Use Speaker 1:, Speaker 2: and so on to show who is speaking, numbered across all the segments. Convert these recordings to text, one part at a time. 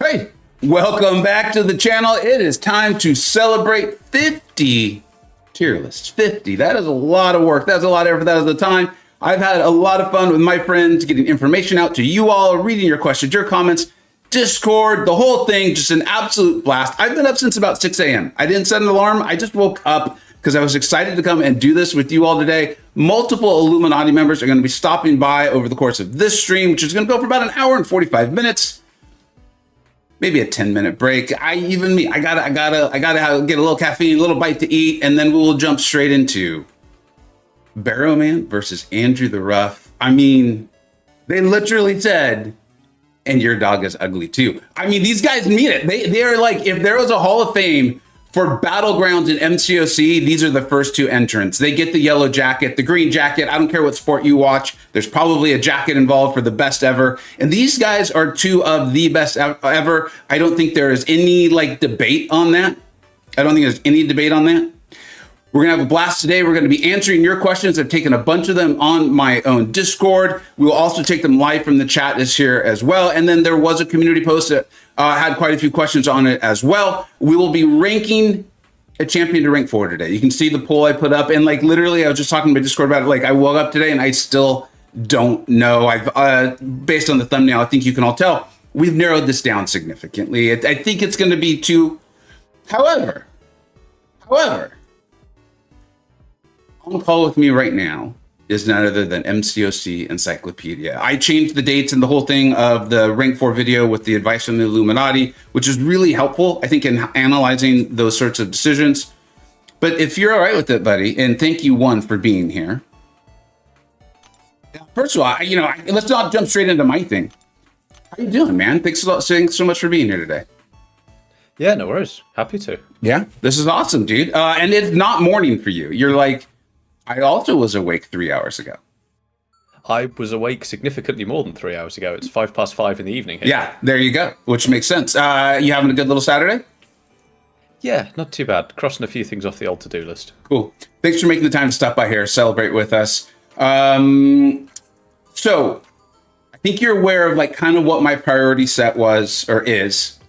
Speaker 1: Hey, welcome back to the channel. It is time to celebrate 50 tier lists. 50. That is a lot of work. That's a lot of effort. That is the time. I've had a lot of fun with my friends, getting information out to you all, reading your questions, your comments, Discord, the whole thing, just an absolute blast. I've been up since about 6 a.m. I didn't set an alarm. I just woke up because I was excited to come and do this with you all today. Multiple Illuminati members are going to be stopping by over the course of this stream, which is going to go for about an hour and 45 minutes. Maybe a 10-minute break. I gotta get a little caffeine, a little bite to eat, and then we'll jump straight into Barrow Man versus Andrew the Rough. I mean, they literally said, and your dog is ugly too. I mean, these guys mean it. They are like, if there was a Hall of Fame for Battlegrounds in MCoC, these are the first two entrants. They get the yellow jacket, the green jacket. I don't care what sport you watch. There's probably a jacket involved for the best ever. And these guys are two of the best ever. I don't think there is any debate on that. I don't think there's any debate on that. We're gonna have a blast today. We're gonna be answering your questions. I've taken a bunch of them on my own Discord. We will also take them live from the chat this here as well. And then there was a community post that had quite a few questions on it as well. We will be ranking a champion to rank for today. You can see the poll I put up, and literally I was just talking to my Discord about it. I woke up today and I still don't know. I've based on the thumbnail, I think you can all tell, we've narrowed this down significantly. I think it's gonna be two. However, on call with me right now is none other than MCoC Encyclopedia. I changed the dates and the whole thing of the rank 4 video with the advice from the Illuminati, which is really helpful, I think, in analyzing those sorts of decisions. But if you're all right with it, buddy, and thank you, one, for being here. First of all, let's not jump straight into my thing. How you doing, man? Thanks so much for being here today.
Speaker 2: Yeah, no worries. Happy to.
Speaker 1: Yeah, this is awesome, dude. And it's not morning for you. You're like, I also was awake 3 hours ago.
Speaker 2: I was awake significantly more than 3 hours ago. It's 5:05 in the evening here.
Speaker 1: Yeah, there you go, which makes sense. You having a good little Saturday?
Speaker 2: Yeah, not too bad. Crossing a few things off the old to-do list.
Speaker 1: Cool. Thanks for making the time to stop by here, celebrate with us. So, I think you're aware of kind of what my priority set was or is.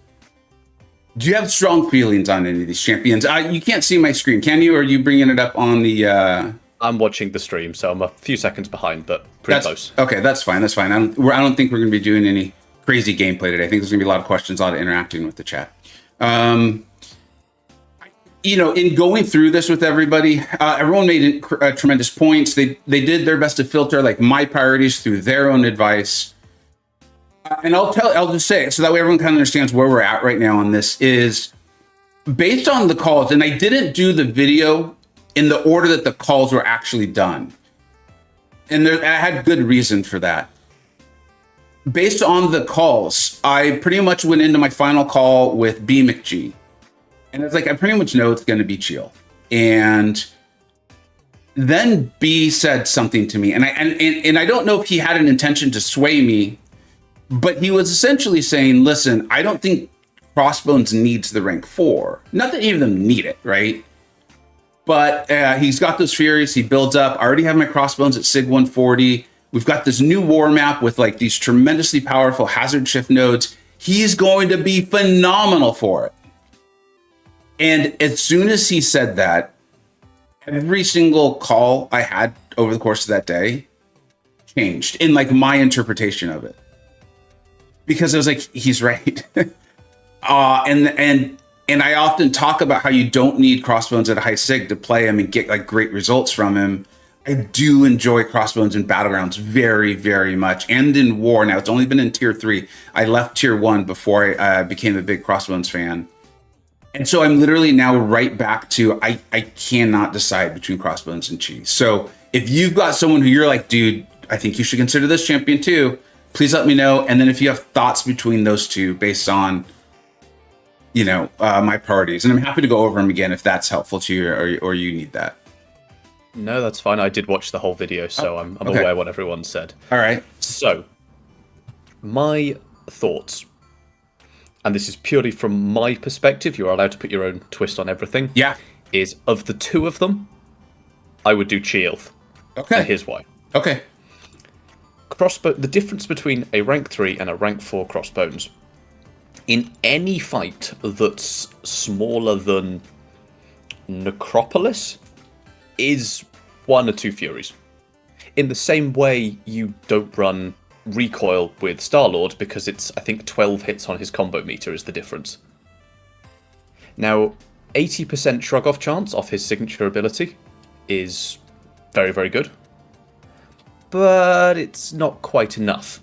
Speaker 1: Do you have strong feelings on any of these champions? You can't see my screen, can you? Or are you bringing it up on the...
Speaker 2: I'm watching the stream, so I'm a few seconds behind, but pretty close.
Speaker 1: Okay, that's fine. That's fine. I don't think we're going to be doing any crazy gameplay today. I think there's going to be a lot of questions, a lot of interacting with the chat. In going through this with everybody, everyone made tremendous points. They did their best to filter my priorities through their own advice. And I'll just say it so that way everyone kind of understands where we're at right now on this is based on the calls. And I didn't do the video in the order that the calls were actually done. And I had good reason for that. Based on the calls, I pretty much went into my final call with B McG. And it's I pretty much know it's going to be chill. And then B said something to me. And I don't know if he had an intention to sway me, but he was essentially saying, listen, I don't think Crossbones needs the rank 4. Not that any of them need it, right? But he's got those Furies. He builds up. I already have my Crossbones at Sig 140. We've got this new war map with these tremendously powerful hazard shift nodes. He's going to be phenomenal for it. And as soon as he said that, every single call I had over the course of that day changed in my interpretation of it. Because I was he's right. And I often talk about how you don't need Crossbones at a high sig to play him and get great results from him. I do enjoy Crossbones in Battlegrounds very, very much. And in War. Now, it's only been in Tier 3. I left Tier 1 before I became a big Crossbones fan. And so I'm literally now right back to, I cannot decide between Crossbones and Cheese. So if you've got someone who you're dude, I think you should consider this champion too, please let me know. And then if you have thoughts between those two based on, my priorities, and I'm happy to go over them again if that's helpful to you or you need that.
Speaker 2: No, that's fine. I did watch the whole video, so I'm
Speaker 1: okay.
Speaker 2: aware what everyone said.
Speaker 1: All right.
Speaker 2: So, my thoughts, and this is purely from my perspective, you're allowed to put your own twist on everything.
Speaker 1: Yeah.
Speaker 2: Is of the two of them, I would do Chielth.
Speaker 1: Okay.
Speaker 2: And here's why.
Speaker 1: Okay.
Speaker 2: The difference between a rank 3 and a rank 4 Crossbones in any fight that's smaller than Necropolis is 1 or 2 Furies. In the same way, you don't run Recoil with Star-Lord because it's, I think, 12 hits on his combo meter is the difference. Now, 80% shrug-off chance off his signature ability is very, very good. But it's not quite enough.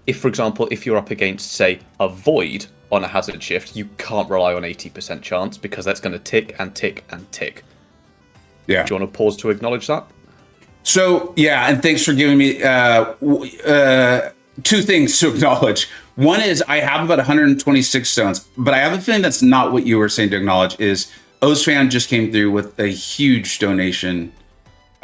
Speaker 2: If, for example, if you're up against, say, a Void on a hazard shift, you can't rely on 80% chance because that's going to tick and tick and tick.
Speaker 1: Yeah.
Speaker 2: Do you want to pause to acknowledge that?
Speaker 1: So, yeah, and thanks for giving me 2 things to acknowledge. One is I have about 126 stones, but I have a feeling that's not what you were saying to acknowledge is Ozfan just came through with a huge donation.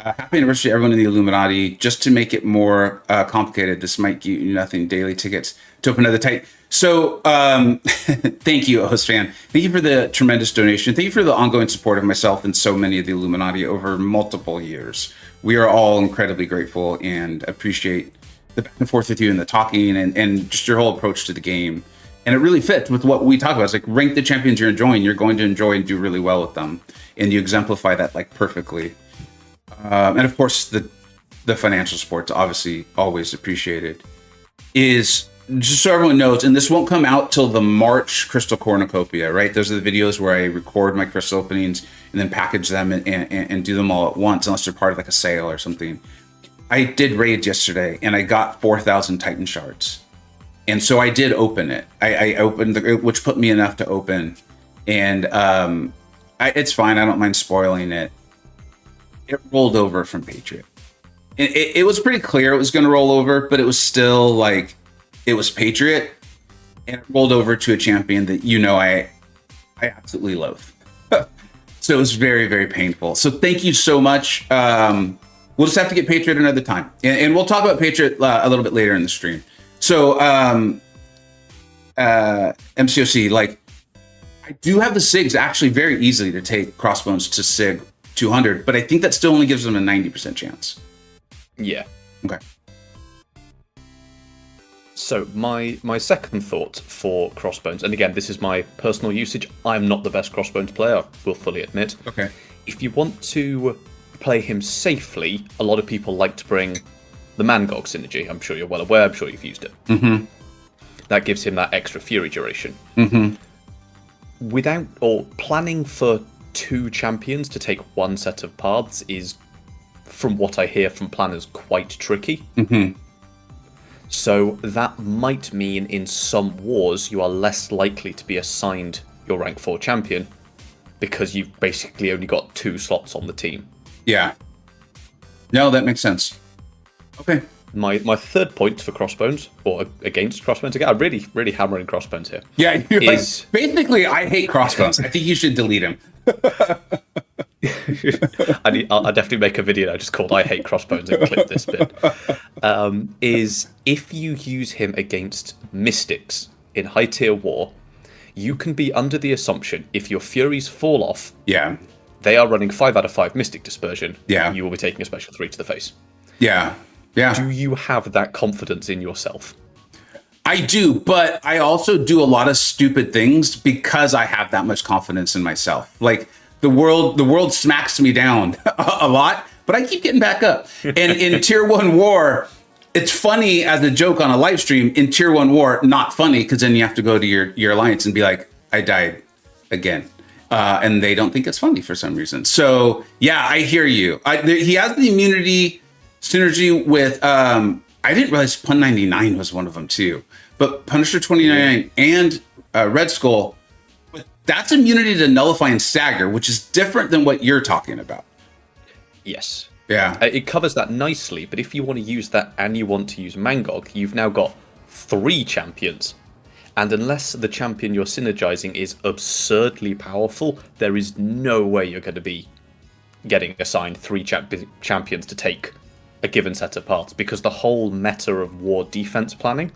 Speaker 1: Happy anniversary to everyone in the Illuminati. Just to make it more complicated, this might give you nothing daily tickets to open another tight. So thank you, Ozfan. Thank you for the tremendous donation. Thank you for the ongoing support of myself and so many of the Illuminati over multiple years. We are all incredibly grateful and appreciate the back and forth with you and the talking and just your whole approach to the game. And it really fits with what we talk about. It's like rank the champions you're enjoying. You're going to enjoy and do really well with them. And you exemplify that like perfectly. And of course, the financial support's obviously always appreciated. Is just so everyone knows, and this won't come out till the March Crystal Cornucopia, right? Those are the videos where I record my crystal openings and then package them and do them all at once, unless they're part of like a sale or something. I did raids yesterday, and I got 4,000 Titan shards. And so I did open it. I opened, which put me enough to open. And it's fine. I don't mind spoiling it. It rolled over from Patriot. It was pretty clear it was going to roll over, but it was still like, it was Patriot. And it rolled over to a champion that, I absolutely loathe. So it was very, very painful. So thank you so much. We'll just have to get Patriot another time. And we'll talk about Patriot a little bit later in the stream. So MCoC, like, I do have the SIGs actually very easily to take Crossbones to SIG 200, but I think that still only gives them a 90% chance.
Speaker 2: Yeah.
Speaker 1: Okay.
Speaker 2: So my second thought for Crossbones, and again, this is my personal usage. I'm not the best Crossbones player, I will fully admit.
Speaker 1: Okay.
Speaker 2: If you want to play him safely, a lot of people like to bring the MCoC synergy. I'm sure you're well aware. I'm sure you've used it.
Speaker 1: Mm-hmm.
Speaker 2: That gives him that extra Fury duration.
Speaker 1: Mm-hmm.
Speaker 2: Without or planning for 2 champions to take 1 set of paths is, from what I hear from planners, quite tricky.
Speaker 1: Mm-hmm.
Speaker 2: So that might mean in some wars you are less likely to be assigned your rank 4 champion because you've basically only got 2 slots on the team.
Speaker 1: Yeah. No, that makes sense. Okay.
Speaker 2: My third point for Crossbones, or against Crossbones again, I'm really hammering Crossbones here.
Speaker 1: Yeah, basically, I hate Crossbones. I think you should delete him.
Speaker 2: I'll definitely make a video now just called I Hate Crossbones and clip this bit. Is if you use him against Mystics in high tier war, you can be under the assumption if your Furies fall off, they are running 5 out of 5 Mystic Dispersion, you will be taking a special 3 to the face.
Speaker 1: Yeah.
Speaker 2: Do you have that confidence in yourself?
Speaker 1: I do, but I also do a lot of stupid things because I have that much confidence in myself. Like the world smacks me down a lot, but I keep getting back up. And in Tier 1 War, it's funny as a joke on a live stream. In Tier 1 War, not funny, because then you have to go to your alliance and be like, I died again. And they don't think it's funny for some reason. So yeah, I hear you. He has the immunity synergy with, I didn't realize Pun 99 was one of them too, but Punisher 29 and Red Skull, but that's immunity to Nullify and Stagger, which is different than what you're talking about.
Speaker 2: Yes.
Speaker 1: Yeah.
Speaker 2: It covers that nicely, but if you want to use that and you want to use MCoC, you've now got 3 champions. And unless the champion you're synergizing is absurdly powerful, there is no way you're going to be getting assigned 3 champions to take a given set of paths, because the whole meta of war defense planning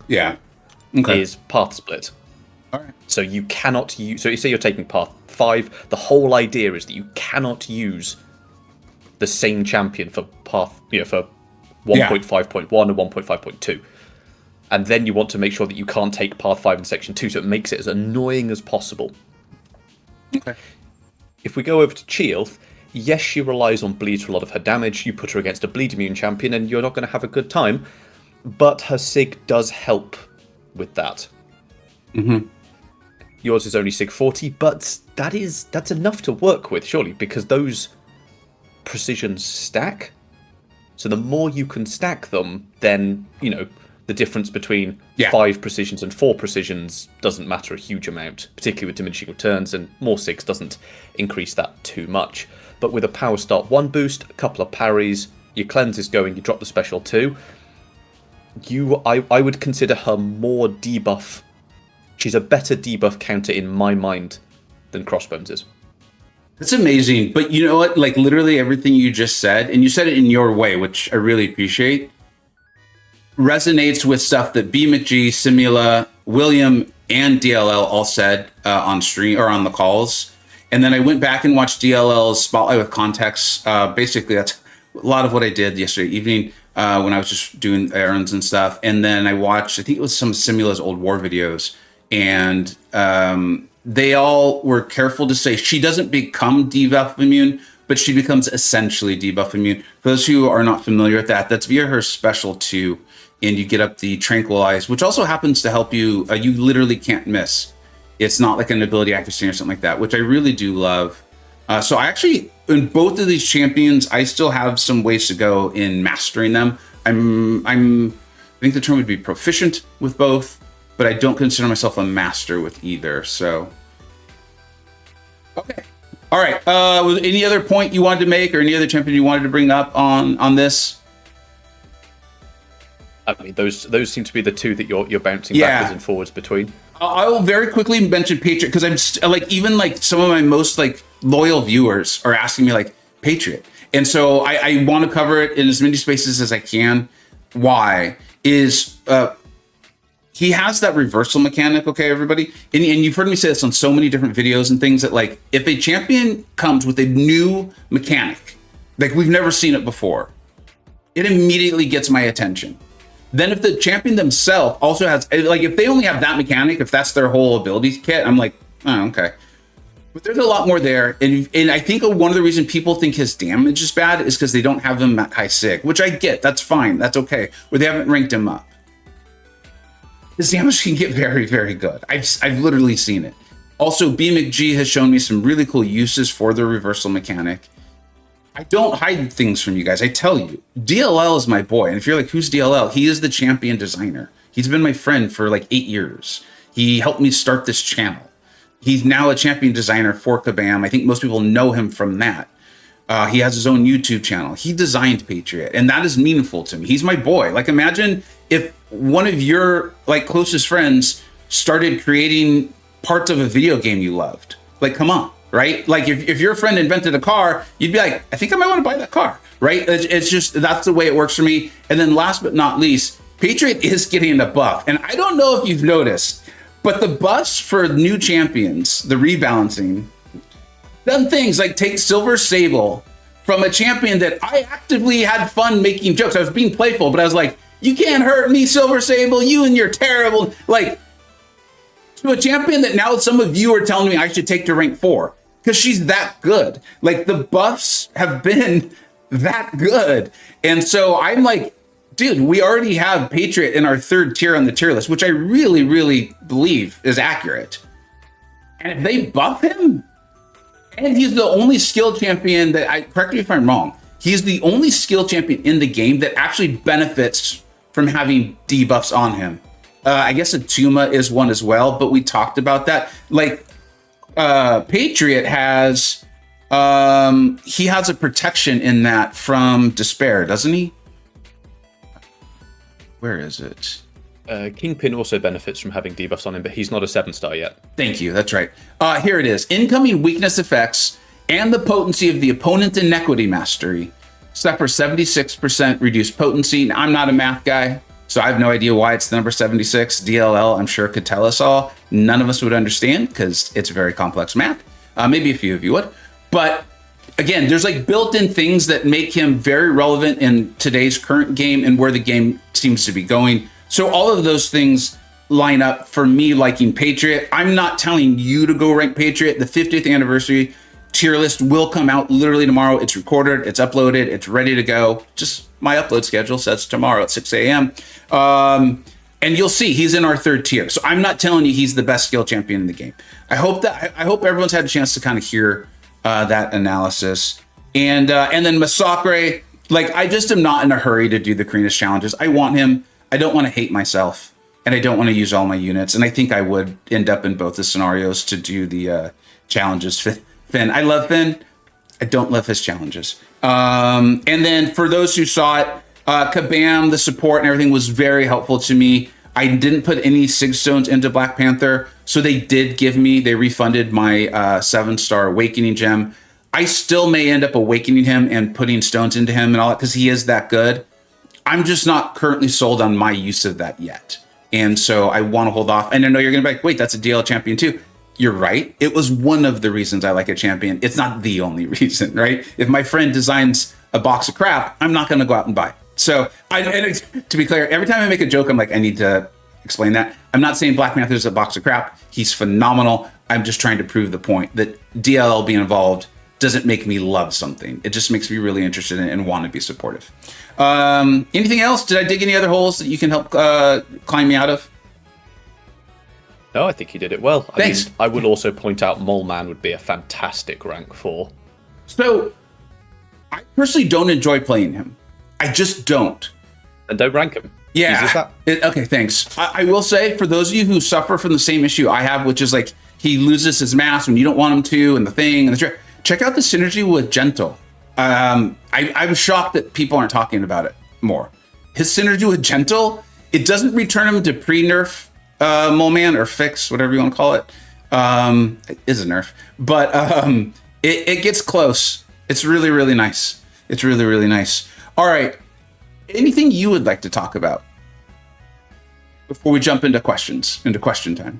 Speaker 2: is path split.
Speaker 1: All right.
Speaker 2: So you cannot use. So you say you're taking path 5. The whole idea is that you cannot use the same champion for path, for 1.5.1 and 1.5.2. And then you want to make sure that you can't take Path 5 in Section 2, so it makes it as annoying as possible.
Speaker 1: Okay.
Speaker 2: If we go over to Cheelth, yes, she relies on bleed for a lot of her damage. You put her against a bleed immune champion and you're not going to have a good time. But her Sig does help with that.
Speaker 1: Mm-hmm.
Speaker 2: Yours is only Sig 40, but that's enough to work with, surely, because those precisions stack. So the more you can stack them, then, the difference between 5 precisions and 4 precisions doesn't matter a huge amount, particularly with diminishing returns, and more Sigs doesn't increase that too much. But with a Power Start 1 boost, a couple of parries, your cleanse is going, you drop the special 2, I would consider her more debuff. She's a better debuff counter in my mind than Crossbones is.
Speaker 1: That's amazing. But you know what? Like literally everything you just said, and you said it in your way, which I really appreciate, resonates with stuff that B McG, Simula, William, and DLL all said on stream or on the calls. And then I went back and watched DLL's Spotlight with Context. Basically, that's a lot of what I did yesterday evening when I was just doing errands and stuff. And then I watched, I think it was some Simula's old war videos. And they all were careful to say she doesn't become debuff immune, but she becomes essentially debuff immune. For those who are not familiar with that, that's via her special 2. And you get up the Tranquilize, which also happens to help you. You literally can't miss. It's not like an ability accuracy or something like that, which I really do love. So I actually, in both of these champions, I still have some ways to go in mastering them. I think the term would be proficient with both, but I don't consider myself a master with either. So, okay. All right. Was any other point you wanted to make or any other champion you wanted to bring up on this?
Speaker 2: I mean, those seem to be the two that you're bouncing backwards and forwards between.
Speaker 1: I will very quickly mention Patriot because I'm even some of my most loyal viewers are asking me Patriot, and so I want to cover it in as many spaces as I can. Why is he has that reversal mechanic? Okay, everybody, and you've heard me say this on so many different videos and things that if a champion comes with a new mechanic, we've never seen it before, it immediately gets my attention. Then if the champion themselves also has, if they only have that mechanic, if that's their whole ability kit, I'm like, oh, okay. But there's a lot more there. And I think one of the reasons people think his damage is bad is because they don't have him at high sig, which I get. That's fine. That's okay. Or they haven't ranked him up. His damage can get very, very good. I've literally seen it. Also, B McG has shown me some really cool uses for the reversal mechanic. I don't hide things from you guys. I tell you, DLL is my boy. And if you're who's DLL? He is the champion designer. He's been my friend for 8 years. He helped me start this channel. He's now a champion designer for Kabam. I think most people know him from that. He has his own YouTube channel. He designed Patriot, and that is meaningful to me. He's my boy. Imagine if one of your closest friends started creating parts of a video game you loved. Come on. Right? If your friend invented a car, you'd be like, I think I might want to buy that car. Right? It's just, that's the way it works for me. And then last but not least, Patriot is getting a buff. And I don't know if you've noticed, but the buffs for new champions, the rebalancing, done things like take Silver Sable from a champion that I actively had fun making jokes. I was being playful, but I was like, you can't hurt me, Silver Sable, you and you're terrible. To a champion that now some of you are telling me I should take to rank 4. Because she's that good. The buffs have been that good. And so I'm dude, we already have Patriot in our 3rd tier on the tier list, which I really, really believe is accurate. And if they buff him, and he's the only skill champion correct me if I'm wrong, he's the only skill champion in the game that actually benefits from having debuffs on him. I guess Atuma is one as well, but we talked about that. Patriot has he has a protection in that from despair, doesn't he? Where is it?
Speaker 2: Kingpin also benefits from having debuffs on him, but he's not a 7-star yet.
Speaker 1: Thank you, that's right. Here it is. Incoming weakness effects and the potency of the opponent inequity mastery suffer 76% reduced potency. Now, I'm not a math guy, so I have no idea why it's the number 76. DLL, I'm sure, could tell us all. None of us would understand because it's very complex math. Maybe a few of you would. But again, there's built-in things that make him very relevant in today's current game and where the game seems to be going. So all of those things line up for me liking Patriot. I'm not telling you to go rank Patriot. The 50th anniversary tier list will come out literally tomorrow. It's recorded, it's uploaded, it's ready to go. Just my upload schedule says tomorrow at 6 a.m. And you'll see he's in our 3rd tier. So I'm not telling you he's the best skill champion in the game. I hope everyone's had a chance to kind of hear that analysis. And then Masacre, like, I just am not in a hurry to do the Krina's challenges. I want him. I don't want to hate myself, and I don't want to use all my units. And I think I would end up in both the scenarios to do the challenges. Finn, I love Finn. I don't love his challenges. And then for those who saw it, Kabam, the support and everything was very helpful to me. I didn't put any Sig Stones into Black Panther, so they refunded my 7-star Awakening Gem. I still may end up awakening him and putting stones into him and all that because he is that good. I'm just not currently sold on my use of that yet. And so I want to hold off. And I know you're going to be like, wait, that's a DL champion too. You're right. It was one of the reasons I like a champion. It's not the only reason, right? If my friend designs a box of crap, I'm not going to go out and buy it. So to be clear, every time I make a joke, I'm like, I need to explain that. I'm not saying Black Panther is a box of crap. He's phenomenal. I'm just trying to prove the point that DLL being involved doesn't make me love something. It just makes me really interested in it and want to be supportive. Anything else? Did I dig any other holes that you can help climb me out of?
Speaker 2: No, I think you did it well.
Speaker 1: Thanks.
Speaker 2: I would also point out Mole Man would be a fantastic rank 4.
Speaker 1: So I personally don't enjoy playing him. I just don't.
Speaker 2: And don't rank him.
Speaker 1: Yeah. Okay, thanks. I will say, for those of you who suffer from the same issue I have, which is like he loses his mask when you don't want him to, and the thing, and the check out the synergy with Gentle. I'm shocked that people aren't talking about it more. His synergy with Gentle, it doesn't return him to pre-nerf Mole Man or fix, whatever you want to call it. It is a nerf, but it gets close. It's really, really nice. It's really, really nice. All right. Anything you would like to talk about before we jump into question time?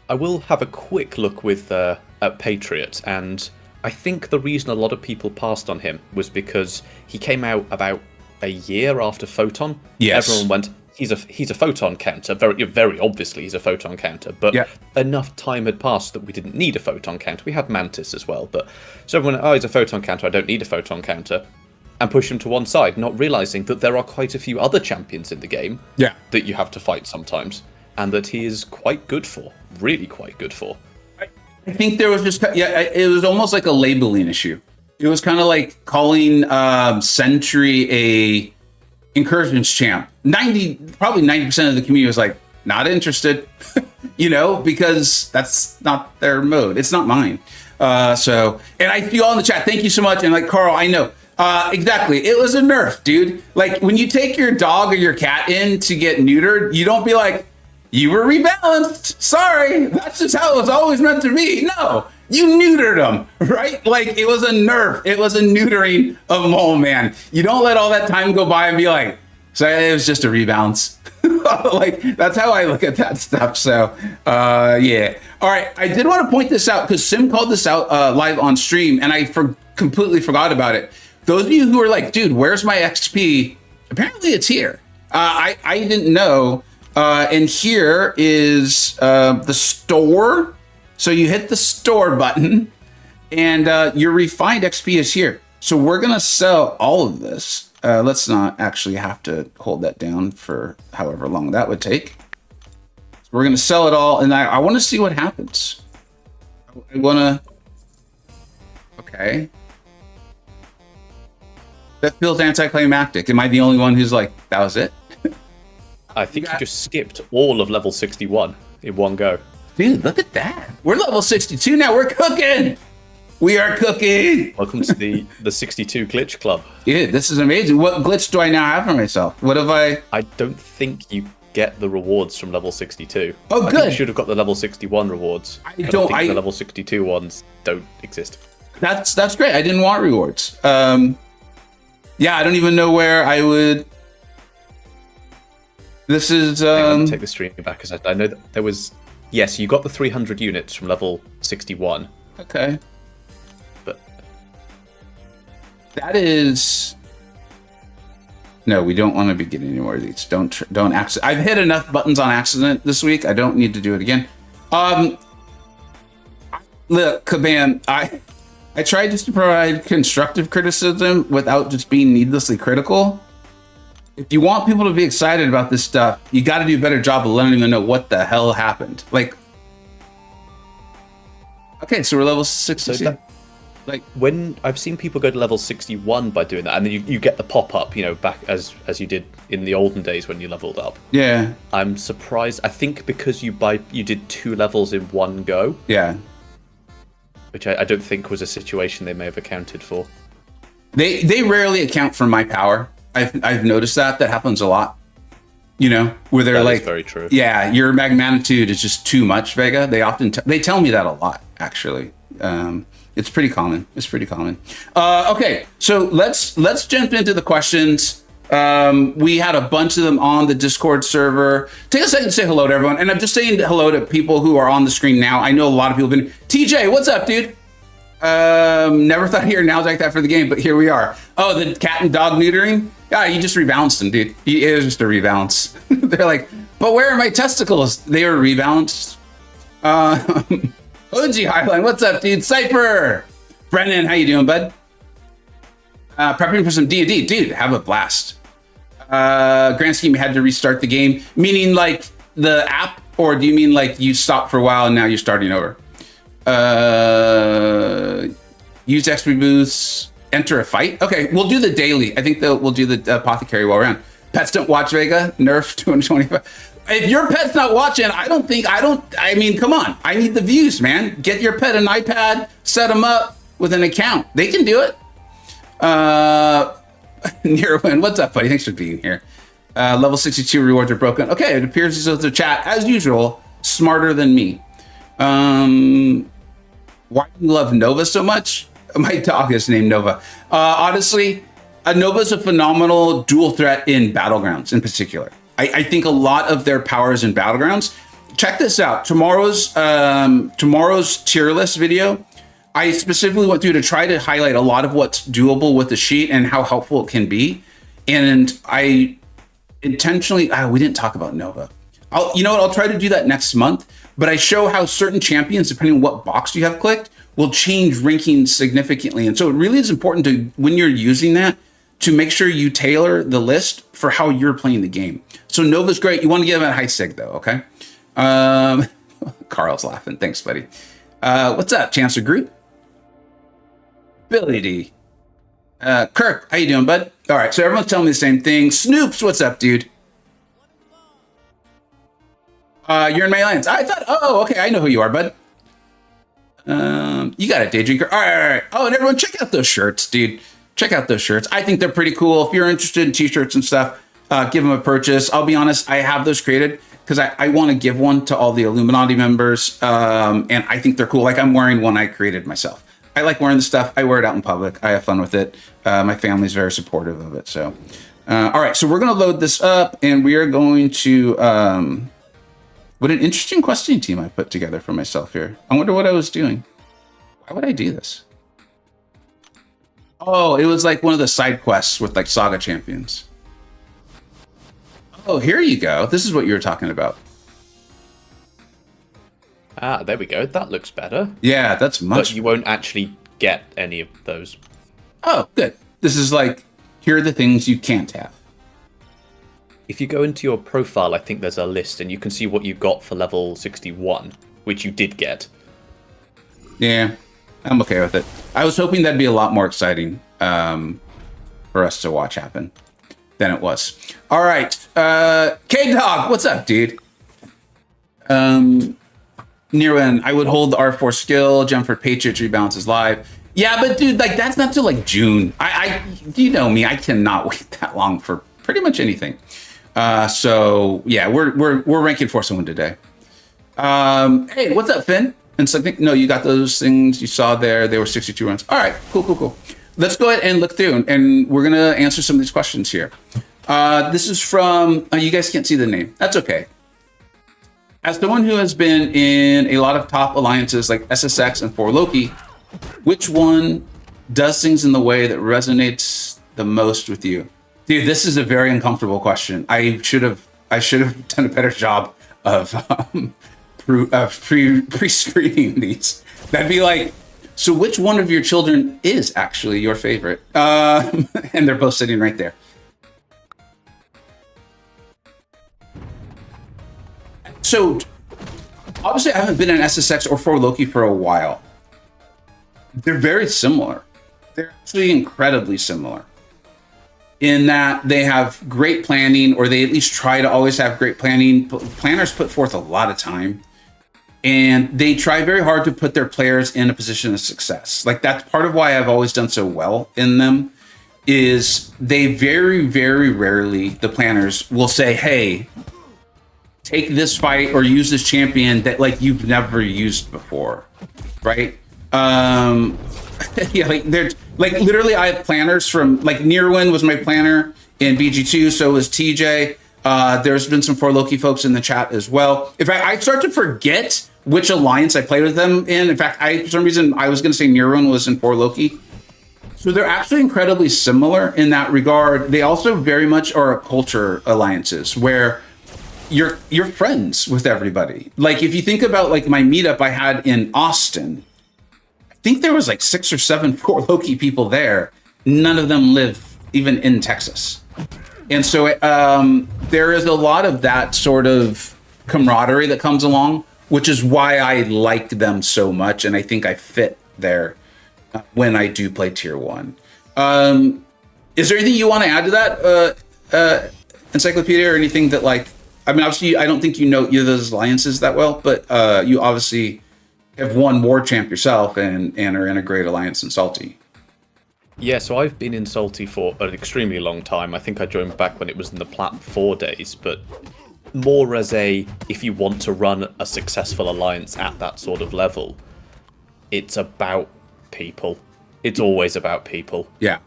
Speaker 2: I will have a quick look with at Patriot, and I think the reason a lot of people passed on him was because he came out about a year after Photon.
Speaker 1: Yes.
Speaker 2: Everyone went, he's a Photon counter. Very, very obviously he's a Photon counter, but enough time had passed that we didn't need a Photon counter. We had Mantis as well, but so everyone, he's a Photon counter, I don't need a Photon counter, and push him to one side, not realizing that there are quite a few other champions in the game that you have to fight sometimes, and that he is quite good for, really quite good for.
Speaker 1: I think there was just, it was almost like a labeling issue. It was kind of like calling Sentry a incursions champ. Probably 90% of the community was like, not interested, because that's not their mode. It's not mine. And I feel all in the chat, thank you so much. And like, Carl, I know. Exactly. It was a nerf, dude. Like when you take your dog or your cat in to get neutered, you don't be like, you were rebalanced. Sorry. That's just how it was always meant to be. No, you neutered them, right? Like it was a nerf. It was a neutering of Mole Man. You don't let all that time go by and be like, so it was just a rebalance. Like that's how I look at that stuff. So yeah. All right. I did want to point this out because Sim called this out live on stream and I completely forgot about it. Those of you who are like, dude, where's my XP? Apparently it's here. I didn't know. And here is the store. So you hit the store button and your refined XP is here. So we're going to sell all of this. Let's not actually have to hold that down for however long that would take. So we're going to sell it all. And I want to see what happens. I want to. Okay. That feels anticlimactic. Am I the only one who's like, that was it?
Speaker 2: I think you just skipped all of level 61 in one go.
Speaker 1: Dude, look at that. We're level 62 now. We're cooking. We are cooking.
Speaker 2: Welcome to the 62 glitch club.
Speaker 1: Dude, this is amazing. What glitch do I now have for myself? What have I?
Speaker 2: I don't think you get the rewards from level 62.
Speaker 1: Oh,
Speaker 2: I
Speaker 1: good.
Speaker 2: think you should have got the level 61 rewards. I think the level 62 ones don't exist.
Speaker 1: That's great. I didn't want rewards. Yeah, I don't even know where I would. This is.
Speaker 2: Take the stream back because I know that there was. Yes, you got the 300 units from level 61.
Speaker 1: Okay.
Speaker 2: But
Speaker 1: that is No, we don't want to be getting any more of these. Don't accident. I've hit enough buttons on accident this week. I don't need to do it again. Look, Kaban, I tried just to provide constructive criticism without just being needlessly critical. If you want people to be excited about this stuff, you got to do a better job of letting them know what the hell happened. Like, okay, so we're level 60.
Speaker 2: So like when I've seen people go to level 61 by doing that, and then you get the pop up, you know, back as you did in the olden days when you leveled up.
Speaker 1: Yeah.
Speaker 2: I'm surprised. I think because you did 2 levels in one go.
Speaker 1: Yeah.
Speaker 2: Which I don't think was a situation they may have accounted for.
Speaker 1: They rarely account for my power. I've noticed that happens a lot. You know, where they're like,
Speaker 2: very true.
Speaker 1: Yeah, your magnitude is just too much, Vega. They often they tell me that a lot, actually. It's pretty common. Okay, so let's jump into the questions. We had a bunch of them on the Discord server. Take a second to say hello to everyone. And I'm just saying hello to people who are on the screen now. I know a lot of people have been. TJ, what's up, dude? Never thought he'd hear nouns like that for the game, but here we are. Oh, the cat and dog neutering? Yeah, you just rebalanced him, dude. It was just a rebalance. They're like, but where are my testicles? They were rebalanced. OG Highline, what's up, dude? Cypher! Brennan, how you doing, bud? Prepping for some D&D. Dude, have a blast. Grand scheme, you had to restart the game. Meaning like the app, or do you mean like you stopped for a while and now you're starting over? Use XP boosts, enter a fight. Okay, we'll do the daily. I think we'll do the apothecary while around. Pets don't watch Vega, nerf 225. If your pet's not watching, I mean, come on. I need the views, man. Get your pet an iPad, set them up with an account. They can do it. Nearwin, what's up, buddy? Thanks for being here. Level 62 rewards are broken. Okay, it appears as though the chat, as usual, smarter than me. Why do you love Nova so much? My dog is named Nova. Honestly, Nova's a phenomenal dual threat in Battlegrounds in particular. I think a lot of their powers in Battlegrounds. Check this out. Tomorrow's tier list video, I specifically went through to try to highlight a lot of what's doable with the sheet and how helpful it can be. And I intentionally, we didn't talk about Nova. I'll try to do that next month, but I show how certain champions, depending on what box you have clicked, will change ranking significantly. And so it really is important to, when you're using that, to make sure you tailor the list for how you're playing the game. So Nova's great. You want to give it a high sig though, okay? Carl's laughing. Thanks, buddy. What's up, Chancellor Groot? Billy D. Kirk, how you doing, bud? All right, so everyone's telling me the same thing. Snoops, what's up, dude? You're in my alliance. I thought, okay, I know who you are, bud. You got a day drinker. All right. Oh, and everyone, check out those shirts, dude. Check out those shirts. I think they're pretty cool. If you're interested in t-shirts and stuff, give them a purchase. I'll be honest, I have those created because I want to give one to all the Illuminati members. And I think they're cool. Like I'm wearing one I created myself. I like wearing the stuff. I wear it out in public. I have fun with it. My family's very supportive of it. So, all right. So we're going to load this up and we are going to, what an interesting questioning team I put together for myself here. I wonder what I was doing. Why would I do this? Oh, it was like one of the side quests with like Saga champions. Oh, here you go. This is what you were talking about.
Speaker 2: Ah, there we go. That looks better.
Speaker 1: Yeah, that's much.
Speaker 2: But you won't actually get any of those.
Speaker 1: Oh, good. This is like, here are the things you can't have.
Speaker 2: If you go into your profile, I think there's a list and you can see what you got for level 61, which you did get.
Speaker 1: Yeah, I'm okay with it. I was hoping that'd be a lot more exciting for us to watch happen than it was. All right. K-Dog, what's up, dude? Nirwan, I would hold the R4 skill. Jump for Patriots rebalances live. Yeah, but dude, like that's not till like June. You know me, I cannot wait that long for pretty much anything. So yeah, we're ranking for someone today. Hey, what's up, Finn? And something? No, you got those things you saw there. They were 62 runs. All right, cool. Let's go ahead and look through, and we're gonna answer some of these questions here. This is from. You guys can't see the name. That's okay. As someone who has been in a lot of top alliances like SSX and 4Loki, which one does things in the way that resonates the most with you? Dude, this is a very uncomfortable question. I should have done a better job of pre-screening these. That'd be like, so which one of your children is actually your favorite? And they're both sitting right there. So obviously I haven't been in SSX or 4Loki for a while. They're very similar. They're actually incredibly similar in that they have great planning, or they at least try to always have great planning. Planners put forth a lot of time, and they try very hard to put their players in a position of success. Like, that's part of why I've always done so well in them, is they very, very rarely, the planners will say, hey, take this fight or use this champion that like you've never used before, right? Yeah, like they're like, literally I have planners from, like, Nirwin was my planner in BG2, so was TJ. There's been some 4Loki folks in the chat as well. In fact, I start to forget which alliance I played with them in. In fact, for some reason I was going to say Nirwin was in 4Loki. So they're actually incredibly similar in that regard. They also very much are culture alliances where you're friends with everybody. Like, if you think about like my meetup I had in Austin, I think there was like 6 or 7 4Loki people there. None of them live even in Texas. And so there is a lot of that sort of camaraderie that comes along, which is why I like them so much. And I think I fit there when I do play tier 1. Is there anything you want to add to that, Encyclopedia, or anything that, like, I mean, obviously, I don't think you know either of those alliances that well, but you obviously have won War Champ yourself and are in a great alliance in Salty.
Speaker 2: Yeah, so I've been in Salty for an extremely long time. I think I joined back when it was in the Plat 4 days, but more as a, if you want to run a successful alliance at that sort of level, it's about people. It's always about people.
Speaker 1: Yeah.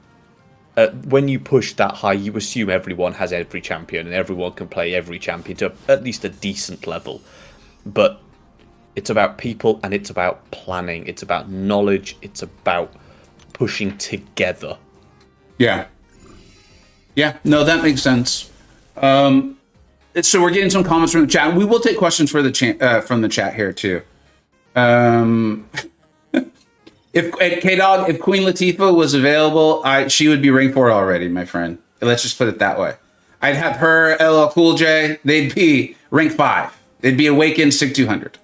Speaker 2: When you push that high, you assume everyone has every champion and everyone can play every champion to at least a decent level. But it's about people, and it's about planning. It's about knowledge. It's about pushing together.
Speaker 1: Yeah. Yeah, no, that makes sense. So we're getting some comments from the chat. We will take questions for from the chat here too. If K-Dog, if Queen Latifah was available, she would be rank 4 already, my friend. Let's just put it that way. I'd have her, LL Cool J. They'd be rank 5. They'd be Awakened Sig 200.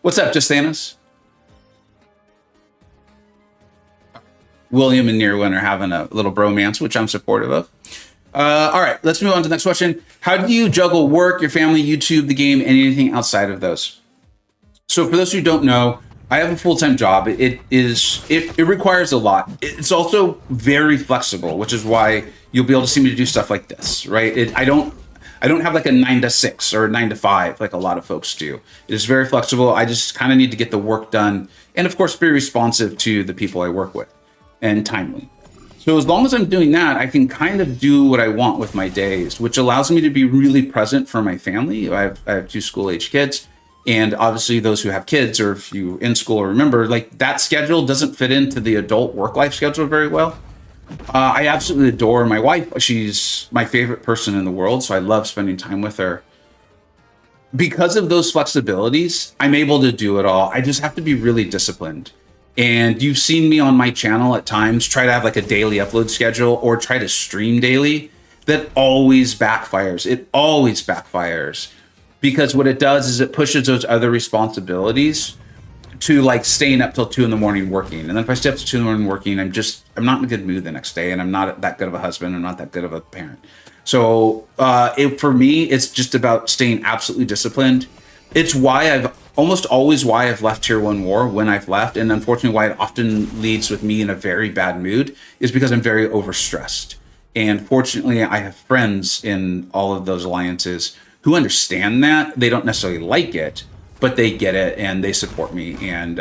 Speaker 1: What's up, Just Thanos? William and Nirwin are having a little bromance, which I'm supportive of. All right, let's move on to the next question. How do you juggle work, your family, YouTube, the game, and anything outside of those? So for those who don't know, I have a full-time job. It requires a lot. It's also very flexible, which is why you'll be able to see me do stuff like this, right? I don't have like a 9 to 6 or a 9 to 5 like a lot of folks do. It is very flexible. I just kind of need to get the work done, and of course be responsive to the people I work with and timely. So as long as I'm doing that, I can kind of do what I want with my days, which allows me to be really present for my family. I have 2 school-age kids. And obviously those who have kids, or if you in school, remember, like, that schedule doesn't fit into the adult work life schedule very well. I absolutely adore my wife. She's my favorite person in the world, so I love spending time with her. Because of those flexibilities, I'm able to do it all. I just have to be really disciplined. And you've seen me on my channel at times try to have like a daily upload schedule or try to stream daily. That always backfires. It always backfires. Because what it does is it pushes those other responsibilities to like staying up till 2 a.m. working. And then if I stay up till 2 a.m. working, I'm not in a good mood the next day, and I'm not that good of a husband. I'm not that good of a parent. So for me, it's just about staying absolutely disciplined. It's why almost always why I've left Tier 1 War when I've left. And unfortunately why it often leads with me in a very bad mood is because I'm very overstressed. And fortunately I have friends in all of those alliances who understand that. They don't necessarily like it, but they get it and they support me. And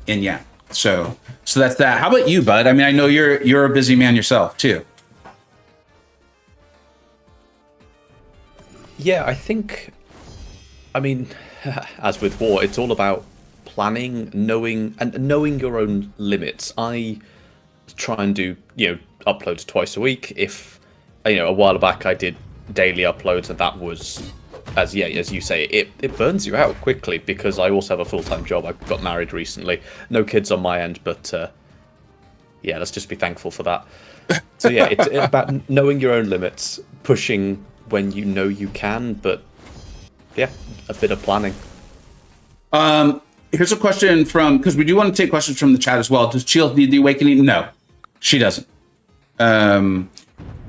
Speaker 1: yeah, so that's that. How about you, bud? I mean, I know you're a busy man yourself too.
Speaker 2: Yeah, I think, I mean, as with War, it's all about planning, knowing your own limits. I try and do, uploads twice a week. If, a while back I did daily uploads, and that was, as you say, it burns you out quickly, because I also have a full-time job. I got married recently. No kids on my end, but let's just be thankful for that. So yeah, it's about knowing your own limits, pushing when you know you can, but yeah, a bit of planning.
Speaker 1: Here's a question from, because we do want to take questions from the chat as well. Does Shield need the awakening? No, she doesn't.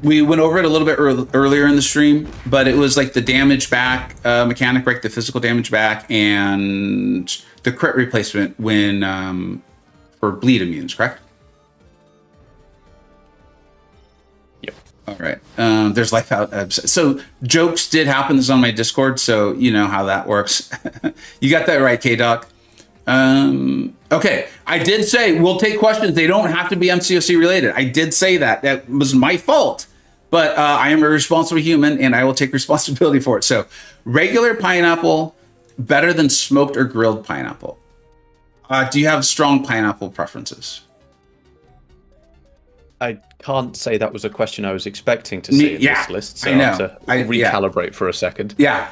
Speaker 1: We went over it a little bit earlier in the stream, but it was like the damage back mechanic, right? The physical damage back and the crit replacement when for bleed immunes, correct?
Speaker 2: Yep.
Speaker 1: All right. There's life out. So jokes did happen. This is on my Discord, so you know how that works. You got that right, K-Doc. Okay, I did say we'll take questions. They don't have to be MCoC related. I did say that. That was my fault. But I am a responsible human, and I will take responsibility for it. So, regular pineapple, better than smoked or grilled pineapple. Do you have strong pineapple preferences?
Speaker 2: I can't say that was a question I was expecting to see in this list, so I have to recalibrate for a second.
Speaker 1: Yeah.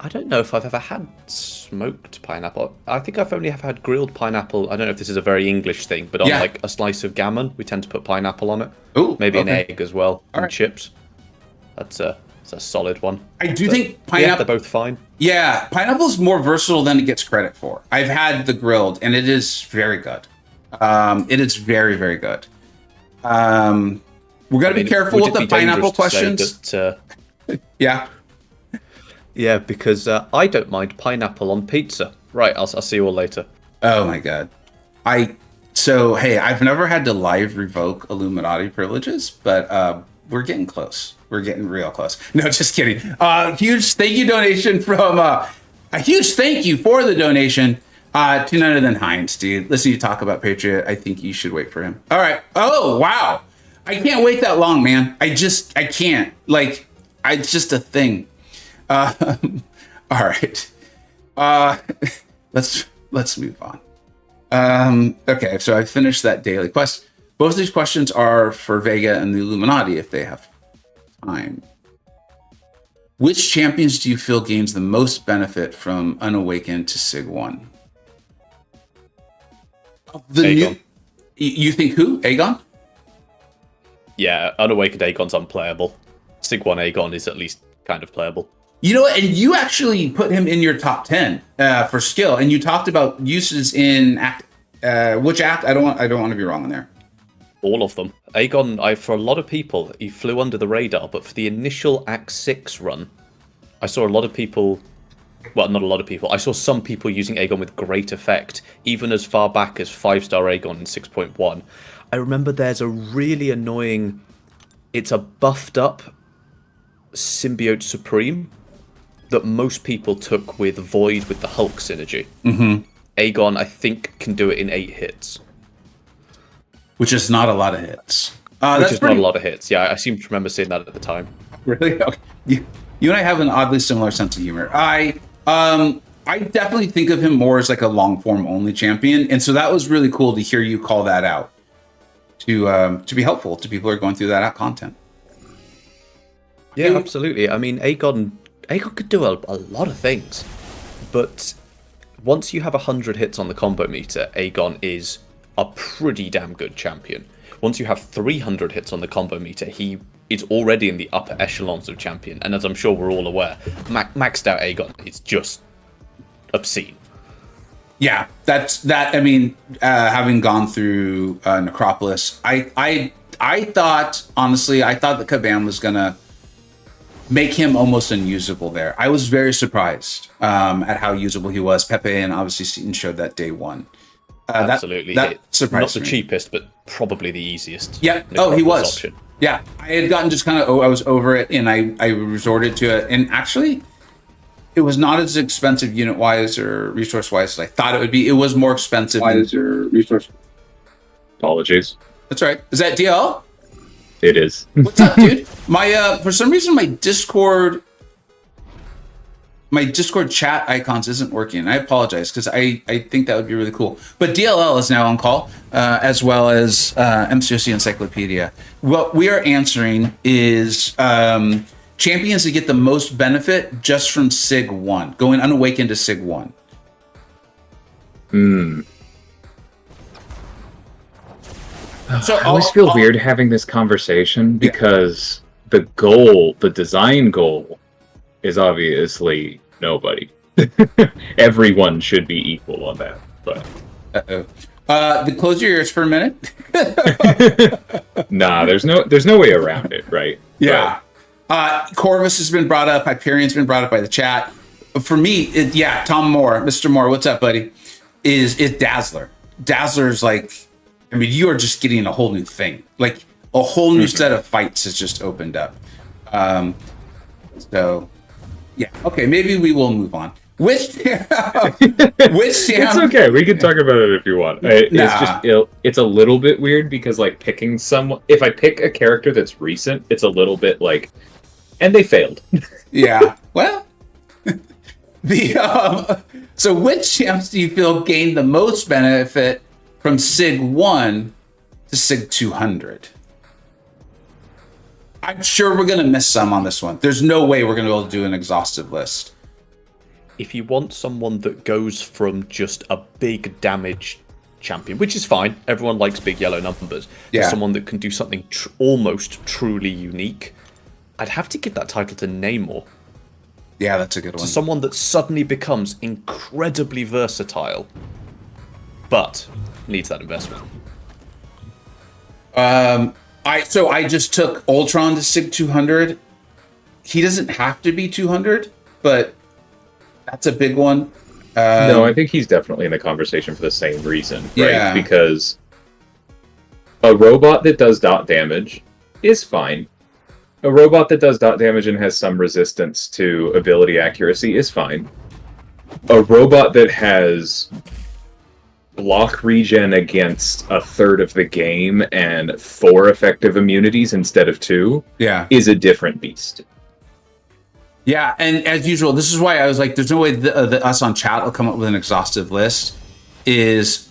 Speaker 2: I don't know if I've ever had smoked pineapple. I think I've only had grilled pineapple. I don't know if this is a very English thing, but on like a slice of gammon, we tend to put pineapple on it.
Speaker 1: Ooh,
Speaker 2: maybe an egg as well, and chips. That's a solid one.
Speaker 1: I do think pineapple.
Speaker 2: Yeah, they're both fine.
Speaker 1: Yeah, pineapple's more versatile than it gets credit for. I've had the grilled, and it is very good. It is very, very good. We're gonna be careful with the pineapple questions. Yeah.
Speaker 2: Yeah, because I don't mind pineapple on pizza. Right, I'll see you all later.
Speaker 1: Oh my god. I've never had to live revoke Illuminati privileges, but we're getting close. We're getting real close. No, just kidding. Huge thank you donation from a huge thank you for the donation to none other than Heinz, dude. Listen, you talk about Patriot. I think you should wait for him. All right. Oh wow. I can't wait that long, man. I can't. Like, it's just a thing. All right. Let's move on. Okay, so I finished that daily quest. Both of these questions are for Vega and the Illuminati if they have time. Which champions do you feel gains the most benefit from Unawakened to Sig 1?
Speaker 2: Aegon.
Speaker 1: You think who? Aegon?
Speaker 2: Yeah, Unawakened Aegon's unplayable. Sig 1 Aegon is at least kind of playable.
Speaker 1: You know what? And you actually put him in your top 10 for skill, and you talked about uses in act. Which act? I don't want to be wrong in there.
Speaker 2: All of them. Aegon, for a lot of people, he flew under the radar, but for the initial Act 6 run, I saw a lot of people. Well, not a lot of people. I saw some people using Aegon with great effect, even as far back as 5-star Aegon in 6.1. I remember there's a really annoying. It's a buffed up Symbiote Supreme that most people took with Void with the Hulk synergy.
Speaker 1: Mm-hmm.
Speaker 2: Aegon, I think, can do it in 8 hits.
Speaker 1: Which is not a lot of hits.
Speaker 2: Which is not a lot of hits. Yeah, I seem to remember seeing that at the time.
Speaker 1: Really? Okay. You and I have an oddly similar sense of humor. I definitely think of him more as like a long form only champion, and so that was really cool to hear you call that out to be helpful to people who are going through that content.
Speaker 2: Yeah, absolutely. I mean, Aegon could do a lot of things, but once you have 100 hits on the combo meter, Aegon is a pretty damn good champion. Once you have 300 hits on the combo meter, he is already in the upper echelons of champion, and as I'm sure we're all aware, maxed out Aegon is just obscene.
Speaker 1: Yeah, I mean, having gone through Necropolis, I thought, honestly, that Kabam was gonna make him almost unusable there. I was very surprised at how usable he was. Pepe and obviously Seaton showed that day one.
Speaker 2: Absolutely.
Speaker 1: That surprised
Speaker 2: Not the
Speaker 1: me.
Speaker 2: cheapest, but probably the easiest.
Speaker 1: Yeah. Oh, he was. Option. Yeah. I had gotten just kind of, I was over it, and I resorted to it. And actually, it was not as expensive unit-wise or resource-wise as I thought it would be. It was more expensive.
Speaker 3: Why is your resource? Apologies.
Speaker 1: That's right. Is that DL?
Speaker 3: It is.
Speaker 1: What's up, dude? My for some reason my Discord my Discord chat icons isn't working. I apologize because I think that would be really cool. But DLL is now on call, as well as MCoC Encyclopedia. What we are answering is champions that get the most benefit just from Sig 1, going unawakened to Sig 1.
Speaker 3: So I always feel weird having this conversation because the goal, the design goal, is obviously nobody. Everyone should be equal on that. But
Speaker 1: Close your ears for a minute.
Speaker 3: nah, there's no way around it, right?
Speaker 1: Yeah. Corvus has been brought up. Hyperion's been brought up by the chat. For me, Tom Moore, Mr. Moore, what's up, buddy? Is Dazzler. Dazzler's like, I mean, you are just getting a whole new thing. Like a whole new set of fights has just opened up. So, yeah. Okay, maybe we will move on. It's
Speaker 3: okay. We can talk about it if you want. It's a little bit weird because like picking someone. If I pick a character that's recent, it's a little bit like, and they failed.
Speaker 1: Yeah. Well, so which champs do you feel gained the most benefit from Sig 1 to Sig 200? I'm sure we're going to miss some on this one. There's no way we're going to be able to do an exhaustive list.
Speaker 2: If you want someone that goes from just a big damage champion, which is fine, everyone likes big yellow numbers, to someone that can do something almost truly unique, I'd have to give that title to Namor.
Speaker 1: Yeah, that's a good one.
Speaker 2: To someone that suddenly becomes incredibly versatile, but needs that investment.
Speaker 1: I just took Ultron to Sig 200. He doesn't have to be 200, but that's a big one.
Speaker 3: No, I think he's definitely in the conversation for the same reason, right?
Speaker 1: Yeah.
Speaker 3: Because a robot that does dot damage is fine. A robot that does dot damage and has some resistance to ability accuracy is fine. A robot that has block regen against a third of the game and 4 effective immunities instead of 2 is a different beast.
Speaker 1: Yeah, and as usual, this is why I was like, there's no way that us on chat will come up with an exhaustive list. There's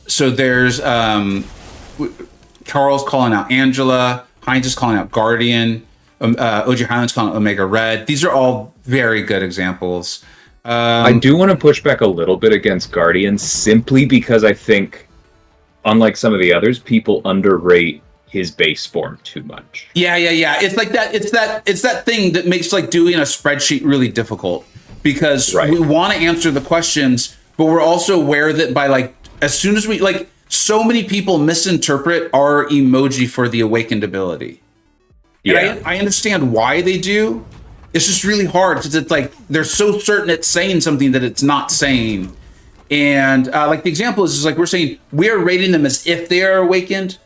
Speaker 1: Carl's calling out Angela, Heinz is calling out Guardian, OG Highland's calling out Omega Red. These are all very good examples.
Speaker 3: I do want to push back a little bit against Guardian simply because I think, unlike some of the others, people underrate his base form too much.
Speaker 1: Yeah. It's like that. It's that thing that makes like doing a spreadsheet really difficult because we want to answer the questions, but we're also aware that by like as soon as we like, so many people misinterpret our emoji for the awakened ability. Yeah, and I understand why they do. It's just really hard because it's like they're so certain it's saying something that it's not saying. And like the example is like we're saying we're rating them as if they are awakened.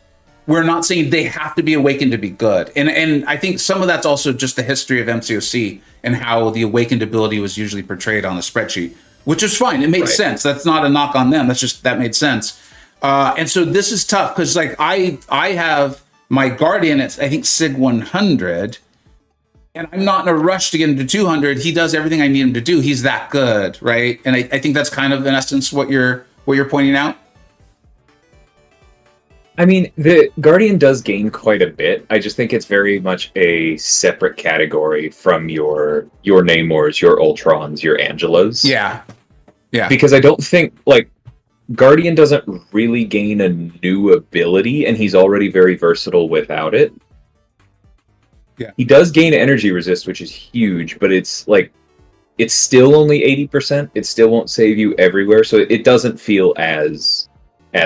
Speaker 1: We're not saying they have to be awakened to be good. And I think some of that's also just the history of MCoC and how the awakened ability was usually portrayed on the spreadsheet, which is fine. It makes sense. That's not a knock on them. That's just that made sense. And so this is tough because like I have my Guardian at I think Sig 100. And I'm not in a rush to get him to 200. He does everything I need him to do. He's that good, right? And I think that's kind of in essence what you're pointing out.
Speaker 3: I mean, the Guardian does gain quite a bit. I just think it's very much a separate category from your Namors, your Ultrons, your Angelas.
Speaker 1: Yeah.
Speaker 3: Because I don't think like Guardian doesn't really gain a new ability, and he's already very versatile without it.
Speaker 1: Yeah.
Speaker 3: He does gain energy resist, which is huge, but it's like it's still only 80%. It still won't save you everywhere, so it doesn't feel as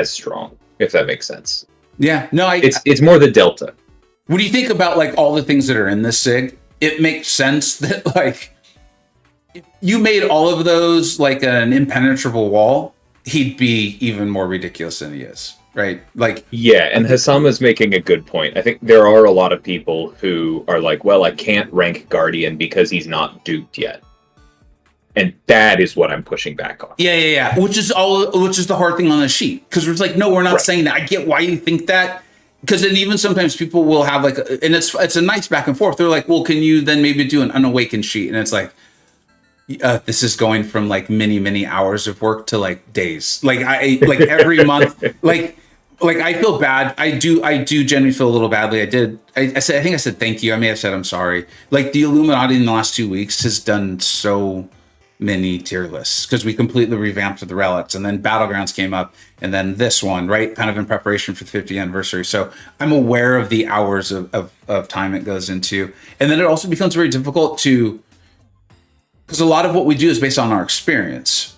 Speaker 3: strong, if that makes sense.
Speaker 1: Yeah. No,
Speaker 3: it's more the delta.
Speaker 1: When you think about like all the things that are in this SIG, it makes sense that like if you made all of those like an impenetrable wall, he'd be even more ridiculous than he is. Right. Like,
Speaker 3: yeah. And Hassama's making a good point. I think there are a lot of people who are like, well, I can't rank Guardian because he's not duped yet. And that is what I'm pushing back on.
Speaker 1: Yeah. Which is the hard thing on the sheet. Because it's like, no, we're not saying that. I get why you think that. Because then even sometimes people will have like, and it's a nice back and forth. They're like, well, can you then maybe do an unawakened sheet? And it's like, This is going from like many hours of work to like days. Like like every month, like I feel bad. I do genuinely feel a little badly. I think I said thank you. I may have said I'm sorry. Like the Illuminati in the last 2 weeks has done so many tier lists because we completely revamped the relics, and then Battlegrounds came up, and then this one, right, kind of in preparation for the 50th anniversary. So I'm aware of the hours of time it goes into, and then it also becomes very difficult to, because a lot of what we do is based on our experience.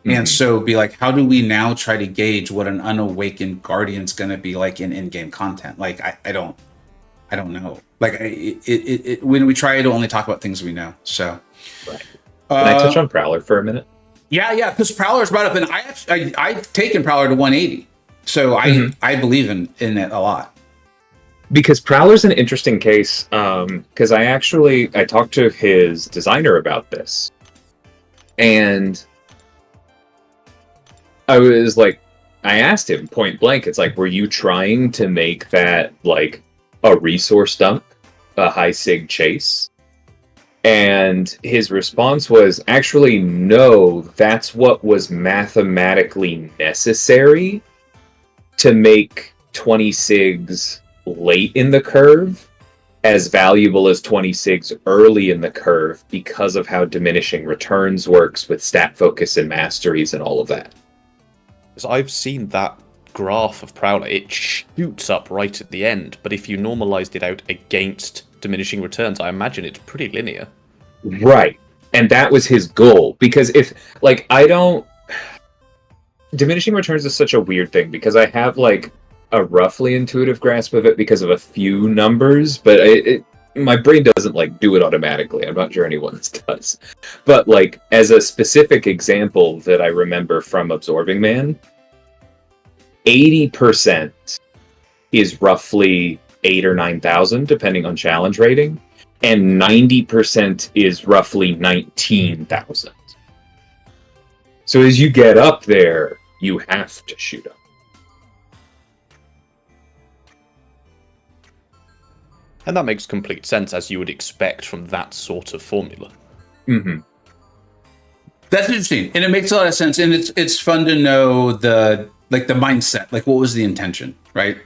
Speaker 1: And so be like, how do we now try to gauge what an unawakened guardian's going to be like in in-game content? Like, I don't know. Like when we try to only talk about things we know. So,
Speaker 3: right. Can I touch on Prowler for a minute?
Speaker 1: Yeah. Because Prowler's brought up, and I've taken Prowler to 180. So I believe in it a lot.
Speaker 3: Because Prowler's an interesting case. Because I talked to his designer about this, and I was like, I asked him point blank, it's like, were you trying to make that like a resource dump, a high sig chase? And his response was, actually, no, that's what was mathematically necessary to make 20 SIGs late in the curve as valuable as 20 SIGs early in the curve because of how diminishing returns works with stat focus and masteries and all of that.
Speaker 2: So I've seen that graph of Prowler. It shoots up right at the end, but if you normalized it out against diminishing returns, I imagine it's pretty linear.
Speaker 3: Right. And that was his goal. Because diminishing returns is such a weird thing, because I have like a roughly intuitive grasp of it because of a few numbers, but my brain doesn't like do it automatically. I'm not sure anyone's does. But like as a specific example that I remember from Absorbing Man, 80% is roughly 8,000 or 9,000 depending on challenge rating, and 90% is roughly 19,000. So as you get up there, you have to shoot up.
Speaker 2: And that makes complete sense, as you would expect from that sort of formula.
Speaker 3: Mm-hmm.
Speaker 1: That's interesting, and it makes a lot of sense. And it's fun to know the mindset, like what was the intention, right?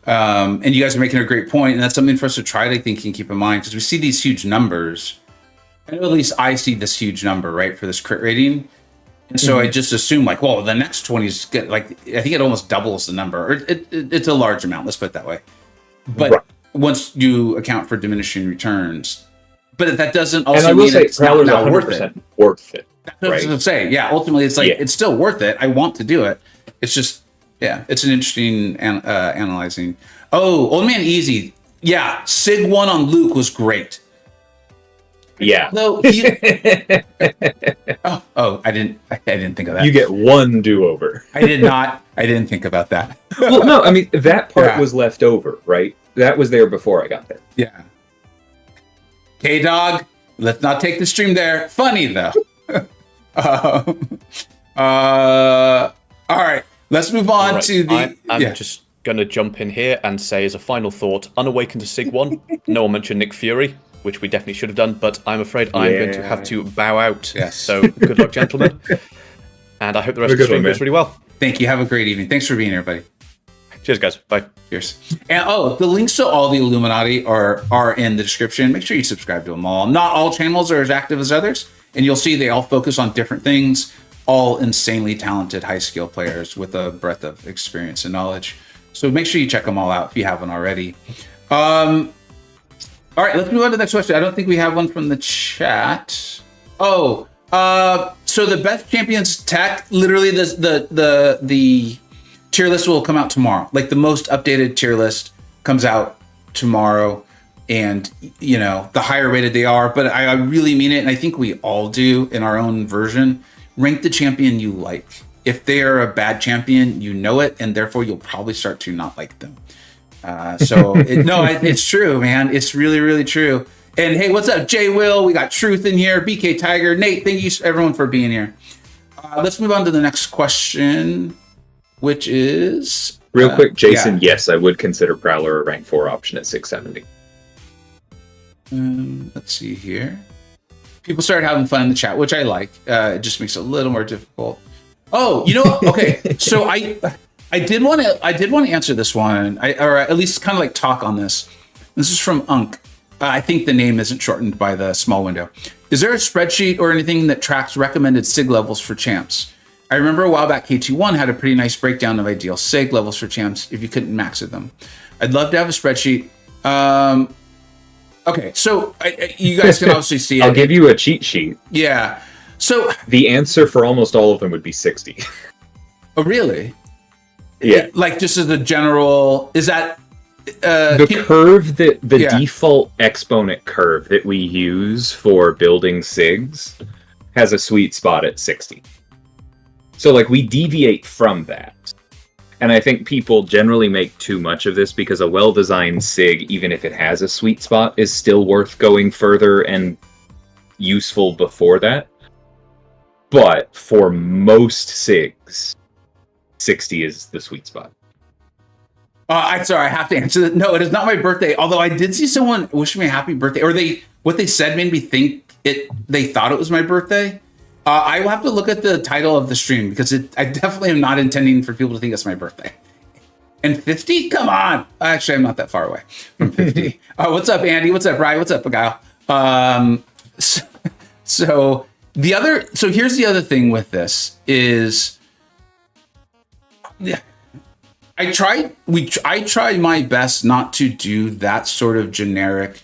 Speaker 1: And you guys are making a great point, and that's something for us to try to think and keep in mind, because we see these huge numbers. I know at least I see this huge number, right, for this crit rating, and so I just assume like, well, the next 20 is good. Like I think it almost doubles the number, or it's a large amount. Let's put it that way, but. Right. Once you account for diminishing returns, but that doesn't also mean it's not worth it.
Speaker 3: Worth it.
Speaker 1: That's what I was going to say. Yeah, ultimately, it's like it's still worth it. I want to do it. It's just, it's an interesting analyzing. Oh, Old Man Easy. Yeah, Sig 1 on Luke was great.
Speaker 3: Yeah.
Speaker 1: No. I didn't think of that.
Speaker 3: You get one do-over.
Speaker 1: I didn't think about that.
Speaker 3: Well, no, I mean that part was left over, right? That was there before I got there.
Speaker 1: Yeah. K-Dog, let's not take the stream there. Funny, though. All right. Let's move on to the...
Speaker 2: I'm just going to jump in here and say, as a final thought, Unawakened to Sig 1. No one mentioned Nick Fury, which we definitely should have done, but I'm afraid I'm going to have to bow out.
Speaker 1: Yes.
Speaker 2: So good luck, gentlemen. And I hope the rest of the stream goes really well.
Speaker 1: Thank you. Have a great evening. Thanks for being here, buddy.
Speaker 2: Cheers, guys. Bye.
Speaker 1: Cheers. And the links to all the Illuminati are in the description. Make sure you subscribe to them all. Not all channels are as active as others, and you'll see they all focus on different things. All insanely talented, high-skill players with a breadth of experience and knowledge. So make sure you check them all out if you haven't already. All right, let's move on to the next question. I don't think we have one from the chat. So the best champions tech, literally the tier list will come out tomorrow. Like the most updated tier list comes out tomorrow, and the higher rated they are, but I really mean it, and I think we all do in our own version. Rank the champion you like. If they are a bad champion, you know it, and therefore you'll probably start to not like them. It's true, man. It's really, really true. And hey, what's up, Jay Will? We got Truth in here, BK Tiger, Nate. Thank you everyone for being here. Let's move on to the next question, which is
Speaker 3: real quick, Jason. Yes, I would consider Prowler a rank 4 option at 670.
Speaker 1: Let's see here. people started having fun in the chat, which I like. It just makes it a little more difficult. Oh, you know what? Okay, so I did want to answer this one, or at least kind of like talk on this. This is from Unk. I think the name isn't shortened by the small window. Is there a spreadsheet or anything that tracks recommended SIG levels for champs? I remember a while back KT1 had a pretty nice breakdown of ideal SIG levels for champs if you couldn't max at them. I'd love to have a spreadsheet. Okay, so you guys can obviously see it.
Speaker 3: I'll give you a cheat sheet.
Speaker 1: Yeah. So
Speaker 3: the answer for almost all of them would be 60.
Speaker 1: Oh, really?
Speaker 3: Yeah.
Speaker 1: Like just as a general, is that
Speaker 3: the curve that the default exponent curve that we use for building SIGs has a sweet spot at 60. So like we deviate from that. And I think people generally make too much of this because a well-designed SIG, even if it has a sweet spot, is still worth going further and useful before that. But for most SIGs, 60 is the sweet spot.
Speaker 1: I'm sorry, I have to answer that. No, it is not my birthday. Although I did see someone wish me a happy birthday, or what they said made me think they thought it was my birthday. I will have to look at the title of the stream because I definitely am not intending for people to think it's my birthday. And 50? Come on. Actually, I'm not that far away from 50. What's up, Andy? What's up, Ryan? What's up, Beguile? So here's the other thing with this is, I try my best not to do that sort of generic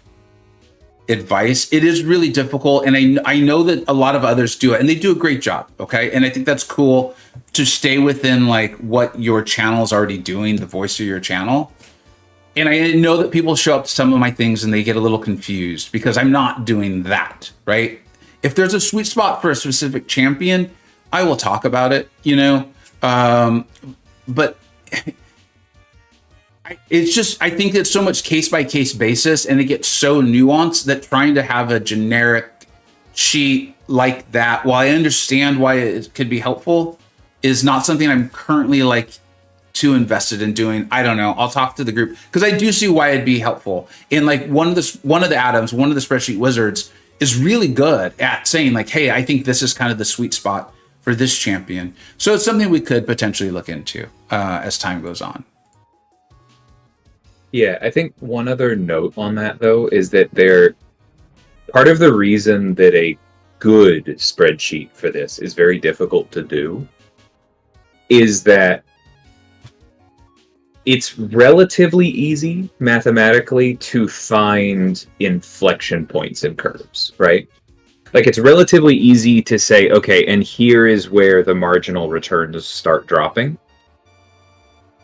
Speaker 1: advice. It is really difficult, and I know that a lot of others do it, and they do a great job. Okay, and I think that's cool to stay within like what your channel is already doing, the voice of your channel. And I know that people show up to some of my things and they get a little confused because I'm not doing that, right? If there's a sweet spot for a specific champion, I will talk about it, but it's just, I think it's so much case by case basis and it gets so nuanced that trying to have a generic sheet like that, while I understand why it could be helpful, is not something I'm currently like too invested in doing. I don't know. I'll talk to the group because I do see why it'd be helpful. And like one of the spreadsheet wizards is really good at saying like, hey, I think this is kind of the sweet spot for this champion. So it's something we could potentially look into as time goes on.
Speaker 3: Yeah, I think one other note on that, though, is that part of the reason that a good spreadsheet for this is very difficult to do is that it's relatively easy mathematically to find inflection points in curves, right? Like it's relatively easy to say, okay, and here is where the marginal returns start dropping.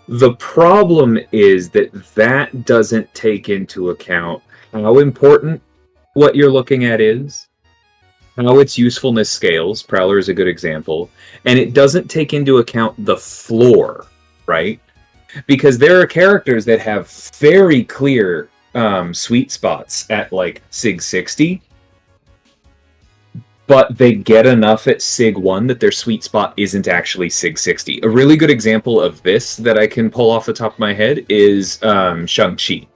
Speaker 3: The problem is that doesn't take into account how important what you're looking at is, how its usefulness scales. Prowler is a good example. And it doesn't take into account the floor, right? Because there are characters that have very clear sweet spots at like SIG 60, but they get enough at SIG 1 that their sweet spot isn't actually SIG 60. A really good example of this that I can pull off the top of my head is Shang-Chi.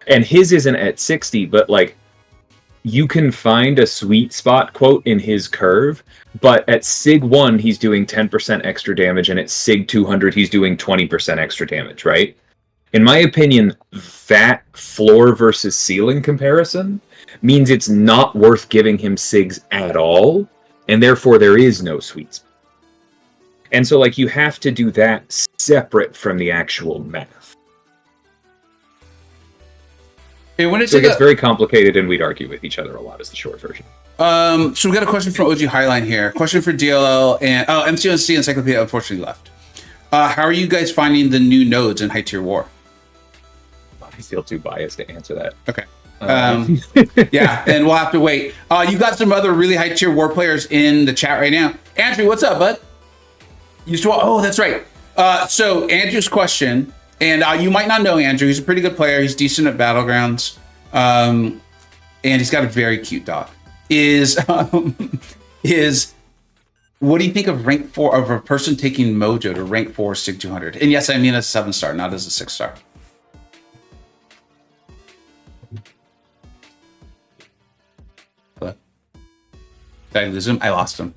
Speaker 3: And his isn't at 60, but like you can find a sweet spot quote in his curve, but at SIG 1 he's doing 10% extra damage, and at SIG 200 he's doing 20% extra damage, right? In my opinion, that floor versus ceiling comparison means it's not worth giving him SIGs at all, and therefore there is no sweet spot. And so like you have to do that separate from the actual math.
Speaker 1: Hey, when
Speaker 3: so it gets very complicated, and we'd argue with each other a lot is the short version.
Speaker 1: So we got a question from OG Highline here. Question for DLL and MCoC Encyclopedia unfortunately left. How are you guys finding the new nodes in High Tier War?
Speaker 3: I feel too biased to answer that.
Speaker 1: Okay. Yeah, and we'll have to wait. You got some other really high tier war players in the chat right now. Andrew, what's up, bud? Oh, that's right. So Andrew's question, and you might not know Andrew. He's a pretty good player. He's decent at Battlegrounds, and he's got a very cute dog. Is what do you think of rank 4 of a person taking Mojo to rank 4 SIG 200? And yes, I mean as a 7-star, not as a 6-star. Did I lose him? I lost him.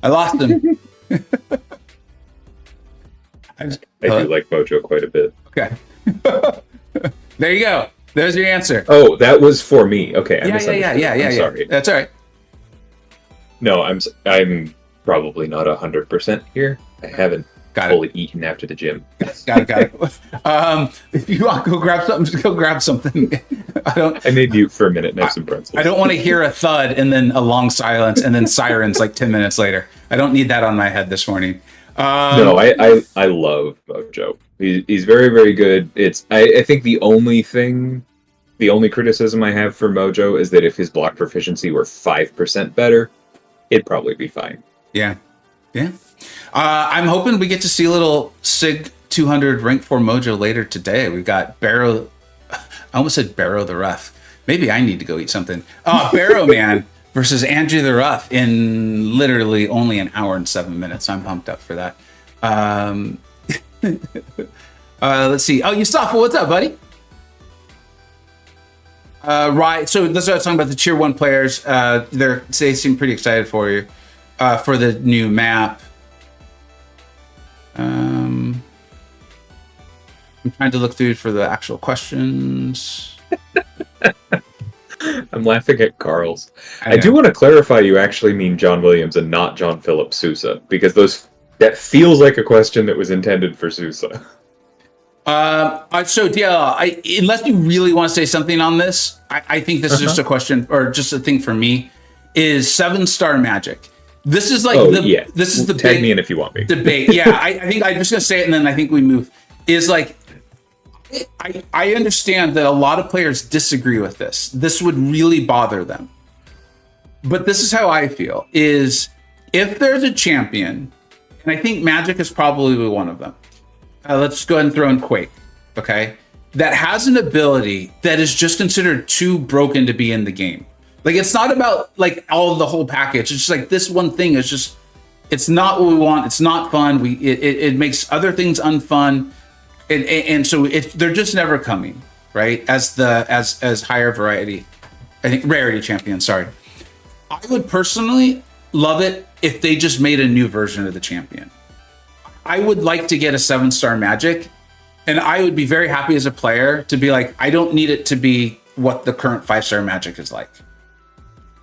Speaker 1: I lost him.
Speaker 3: I do like Mojo quite a bit.
Speaker 1: Okay. There you go. There's your answer.
Speaker 3: Oh, that was for me. Okay, I
Speaker 1: Yeah.
Speaker 3: misunderstood. I'm sorry.
Speaker 1: That's all right.
Speaker 3: No, I'm probably not 100% here. I haven't
Speaker 1: Got it.
Speaker 3: fully eaten after the gym.
Speaker 1: Got it. If you want to go grab something, just go grab something.
Speaker 3: I made mute for a minute and have some pretzels.
Speaker 1: I don't want to hear a thud and then a long silence and then sirens like 10 minutes later. I don't need that on my head this morning.
Speaker 3: No, I love Mojo. He's very, very good. I think the only criticism I have for Mojo is that if his block proficiency were 5% better, it'd probably be fine.
Speaker 1: Yeah. I'm hoping we get to see a little Sig 200 rank 4 Mojo later today. We've got Barrow. I almost said Barrow the Rough. Maybe I need to go eat something. Barrow Man versus Andrew the Rough in literally only an hour and 7 minutes. I'm pumped up for that. Let's see. Oh, Yustafa, what's up, buddy? Right. So that's what I was talking about. The tier 1 players. They seem pretty excited for you. For the new map. I'm trying to look through for the actual questions.
Speaker 3: I'm laughing at Carl's. I do want to clarify you actually mean John Williams and not John Philip Sousa, because that feels like a question that was intended for Sousa.
Speaker 1: So DLL, unless you really want to say something on this, I think this is just a question or just a thing for me, is 7-star magic. This is like this is the
Speaker 3: tag
Speaker 1: big
Speaker 3: me in if you want me.
Speaker 1: debate. Yeah, I think I'm just gonna say it and then I think we move. Is like I understand that a lot of players disagree with this. This would really bother them. But this is how I feel, is if there's a champion, and I think Magic is probably one of them. Let's go ahead and throw in Quake, okay? That has an ability that is just considered too broken to be in the game. Like, it's not about like all of the whole package. It's just like this one thing is just, it's not what we want. It's not fun. It makes other things unfun. And so they're just never coming, right? As higher variety, I think rarity champion, sorry. I would personally love it if they just made a new version of the champion. I would like to get a 7-star magic, and I would be very happy as a player to be like, I don't need it to be what the current 5-star magic is like.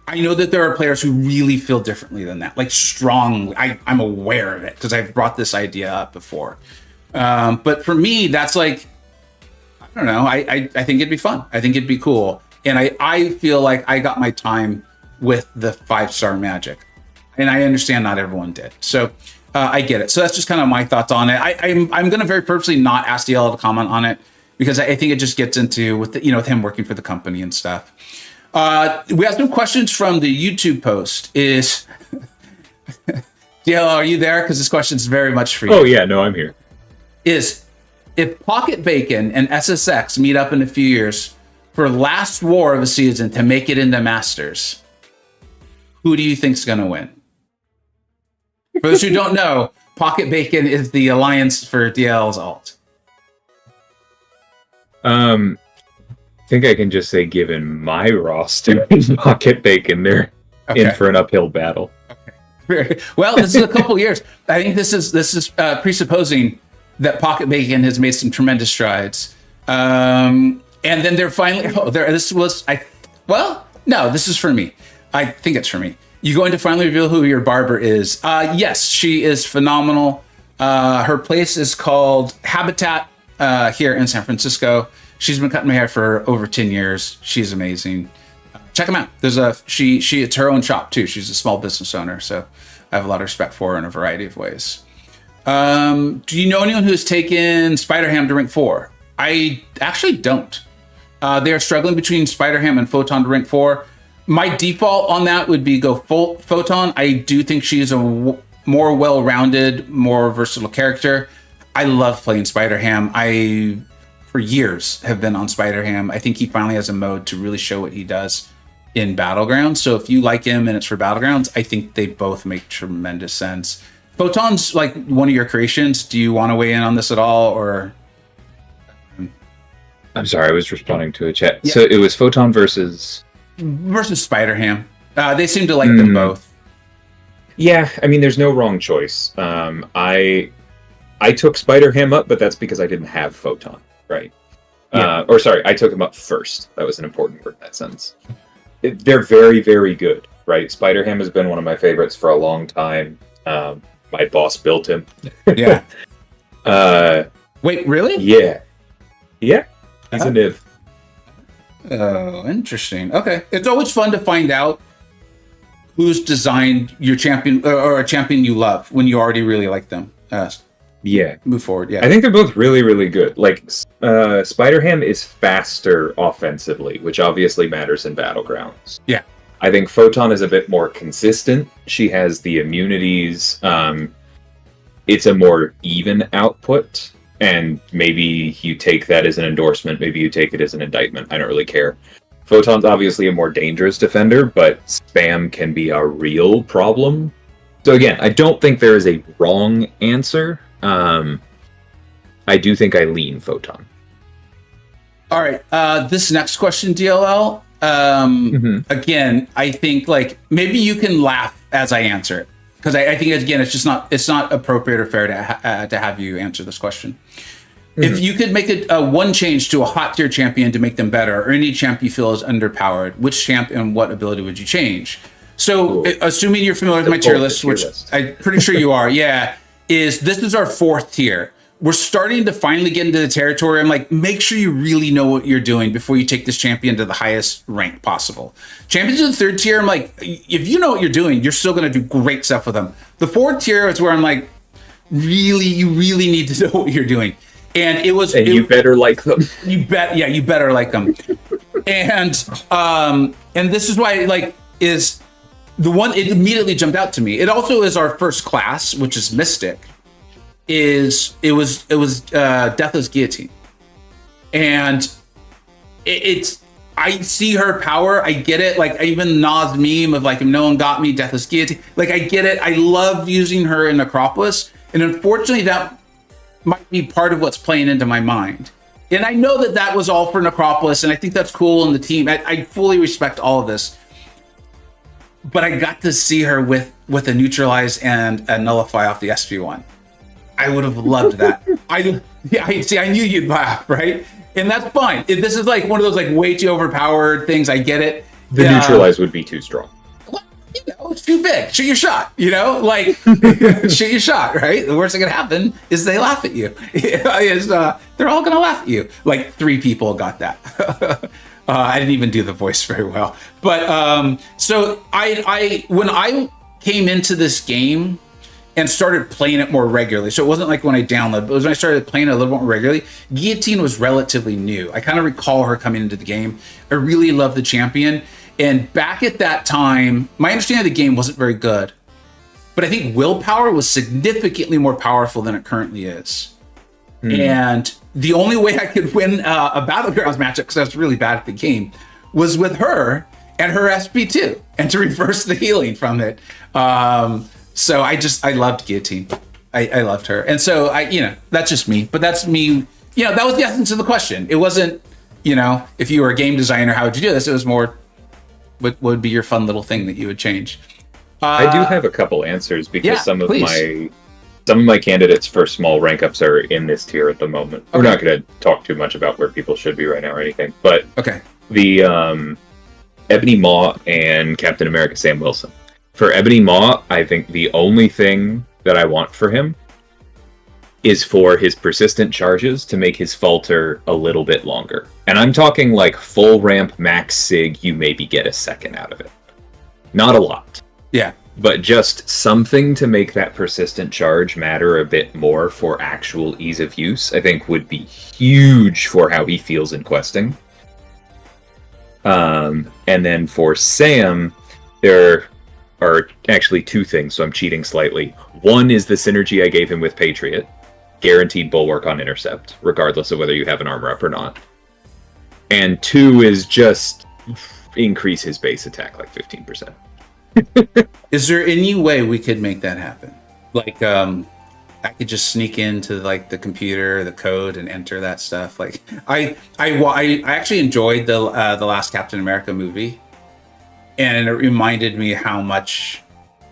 Speaker 1: I know that there are players who really feel differently than that, like strongly. I'm aware of it because I've brought this idea up before. But for me, that's like, I don't know. I think it'd be fun. I think it'd be cool. And I feel like I got my time with the 5-star magic. And I understand not everyone did. So I get it. So that's just kind of my thoughts on it. I'm going to very purposely not ask DL to comment on it because I think it just gets into with him working for the company and stuff. We have some questions from the YouTube post. Is DL, are you there? Because this question is very much for you.
Speaker 3: Oh yeah, no, I'm here.
Speaker 1: Is if Pocket Bacon and SSX meet up in a few years for last war of a season to make it into Masters, who do you think's going to win? For those who don't know, Pocket Bacon is the alliance for DL's alt.
Speaker 3: I think I can just say, given my roster, Pocket Bacon, they're in for an uphill battle.
Speaker 1: Okay. Well, this is a couple years. I think this is presupposing that Pocket Bacon has made some tremendous strides. And then they're finally. This is for me. I think it's for me. You going to finally reveal who your barber is? Yes, she is phenomenal. Her place is called Habitat here in San Francisco. She's been cutting my hair for over 10 years. She's amazing. Check them out. It's her own shop too. She's a small business owner, so I have a lot of respect for her in a variety of ways. Do you know anyone who has taken Spider-Ham to rank 4? I actually don't. They are struggling between Spider-Ham and Photon to rank 4. My default on that would be go full Photon. I do think she's a more well-rounded, more versatile character. I love playing Spider-Ham. I, for years, have been on Spider-Ham. I think he finally has a mode to really show what he does in Battlegrounds. So if you like him and it's for Battlegrounds, I think they both make tremendous sense. Photon's like one of your creations. Do you want to weigh in on this at all, or?
Speaker 3: I'm sorry, I was responding to a chat.
Speaker 1: Yeah.
Speaker 3: So it was Photon versus
Speaker 1: Spider-Ham. They seem to like them both.
Speaker 3: Yeah, I mean, there's no wrong choice. I took Spider-Ham up, but that's because I didn't have Photon, right?
Speaker 1: Yeah.
Speaker 3: Or sorry, I took him up first. That was an important word in that sense. They're very, very good, right? Spider-Ham has been one of my favorites for a long time. My boss built him.
Speaker 1: Yeah.
Speaker 3: Uh,
Speaker 1: Wait, really?
Speaker 3: yeah. Yeah. He's a Niv.
Speaker 1: Oh, interesting. Okay. It's always fun to find out who's designed your champion or a champion you love when you already really like them.
Speaker 3: Yeah.
Speaker 1: Move forward. Yeah.
Speaker 3: I think they're both really, really good. Like, Spider-Ham is faster offensively, which obviously matters in Battlegrounds.
Speaker 1: Yeah.
Speaker 3: I think Photon is a bit more consistent. She has the immunities. It's a more even output. And maybe you take that as an endorsement. Maybe you take it as an indictment. I don't really care. Photon's obviously a more dangerous defender, but spam can be a real problem. So again, I don't think there is a wrong answer. I do think I lean Photon.
Speaker 1: All right. This next question, DLL. Again, I think like maybe you can laugh as I answer it because I think again it's not appropriate or fair to have you answer this question. If you could make a one change to a hot tier champion to make them better, or any champ you feel is underpowered, which champ and what ability would you change? So, assuming you're familiar with my tier list, which I'm pretty sure you are, this is our 4th tier. We're starting to finally get into the territory. I'm like, make sure you really know what you're doing before you take this champion to the highest rank possible. Champions in the 3rd tier, I'm like, if you know what you're doing, you're still going to do great stuff with them. The 4th tier is where I'm like, you really need to know what you're doing. And you better like them. You better like them. And this is why is the one it immediately jumped out to me. It also is our first class, which is Mystic. It was Deathless Guillotine, and it's I see her power. I get it. Like even Nas meme of like if no one got me, Deathless Guillotine. Like I get it. I love using her in Necropolis, and unfortunately that might be part of what's playing into my mind. And I know that was all for Necropolis, and I think that's cool in the team. I fully respect all of this. But I got to see her with a neutralize and a nullify off the SP1. I would have loved that. I knew you'd laugh, right? And that's fine. This is like one of those like way too overpowered things. I get it.
Speaker 3: The neutralize would be too strong.
Speaker 1: Well, it's too big. Shoot your shot. Like shoot your shot, right? The worst that can happen is they laugh at you. They're all gonna laugh at you. Like 3 people got that. I didn't even do the voice very well. But so I when I came into this game and started playing it more regularly. So it wasn't like when I downloaded, but it was when I started playing it a little more regularly. Guillotine was relatively new. I kind of recall her coming into the game. I really loved the champion. And back at that time, my understanding of the game wasn't very good. But I think willpower was significantly more powerful than it currently is. And the only way I could win a Battlegrounds matchup, because I was really bad at the game, was with her and her SP2, and to reverse the healing from it. So I loved Guillotine. I loved her. And so that's just me. But that's me. That was the essence of the question. It wasn't, if you were a game designer, how would you do this? It was more, what would be your fun little thing that you would change?
Speaker 3: I do have a couple answers because some of my candidates for small rank ups are in this tier at the moment. Okay. We're not going to talk too much about where people should be right now or anything. But the Ebony Maw and Captain America Sam Wilson. For Ebony Maw, I think the only thing that I want for him is for his persistent charges to make his falter a little bit longer. And I'm talking like full ramp max sig, you maybe get a second out of it. Not a lot.
Speaker 1: Yeah.
Speaker 3: But just something to make that persistent charge matter a bit more for actual ease of use, I think would be huge for how he feels in questing. And then for Sam, there are actually 2 things, so I'm cheating slightly. One is the synergy I gave him with Patriot. Guaranteed bulwark on intercept, regardless of whether you have an armor up or not. And 2 is just increase his base attack like 15%.
Speaker 1: Is there any way we could make that happen? Like, I could just sneak into like the computer, the code, and enter that stuff. Like, I actually enjoyed the last Captain America movie, and it reminded me how much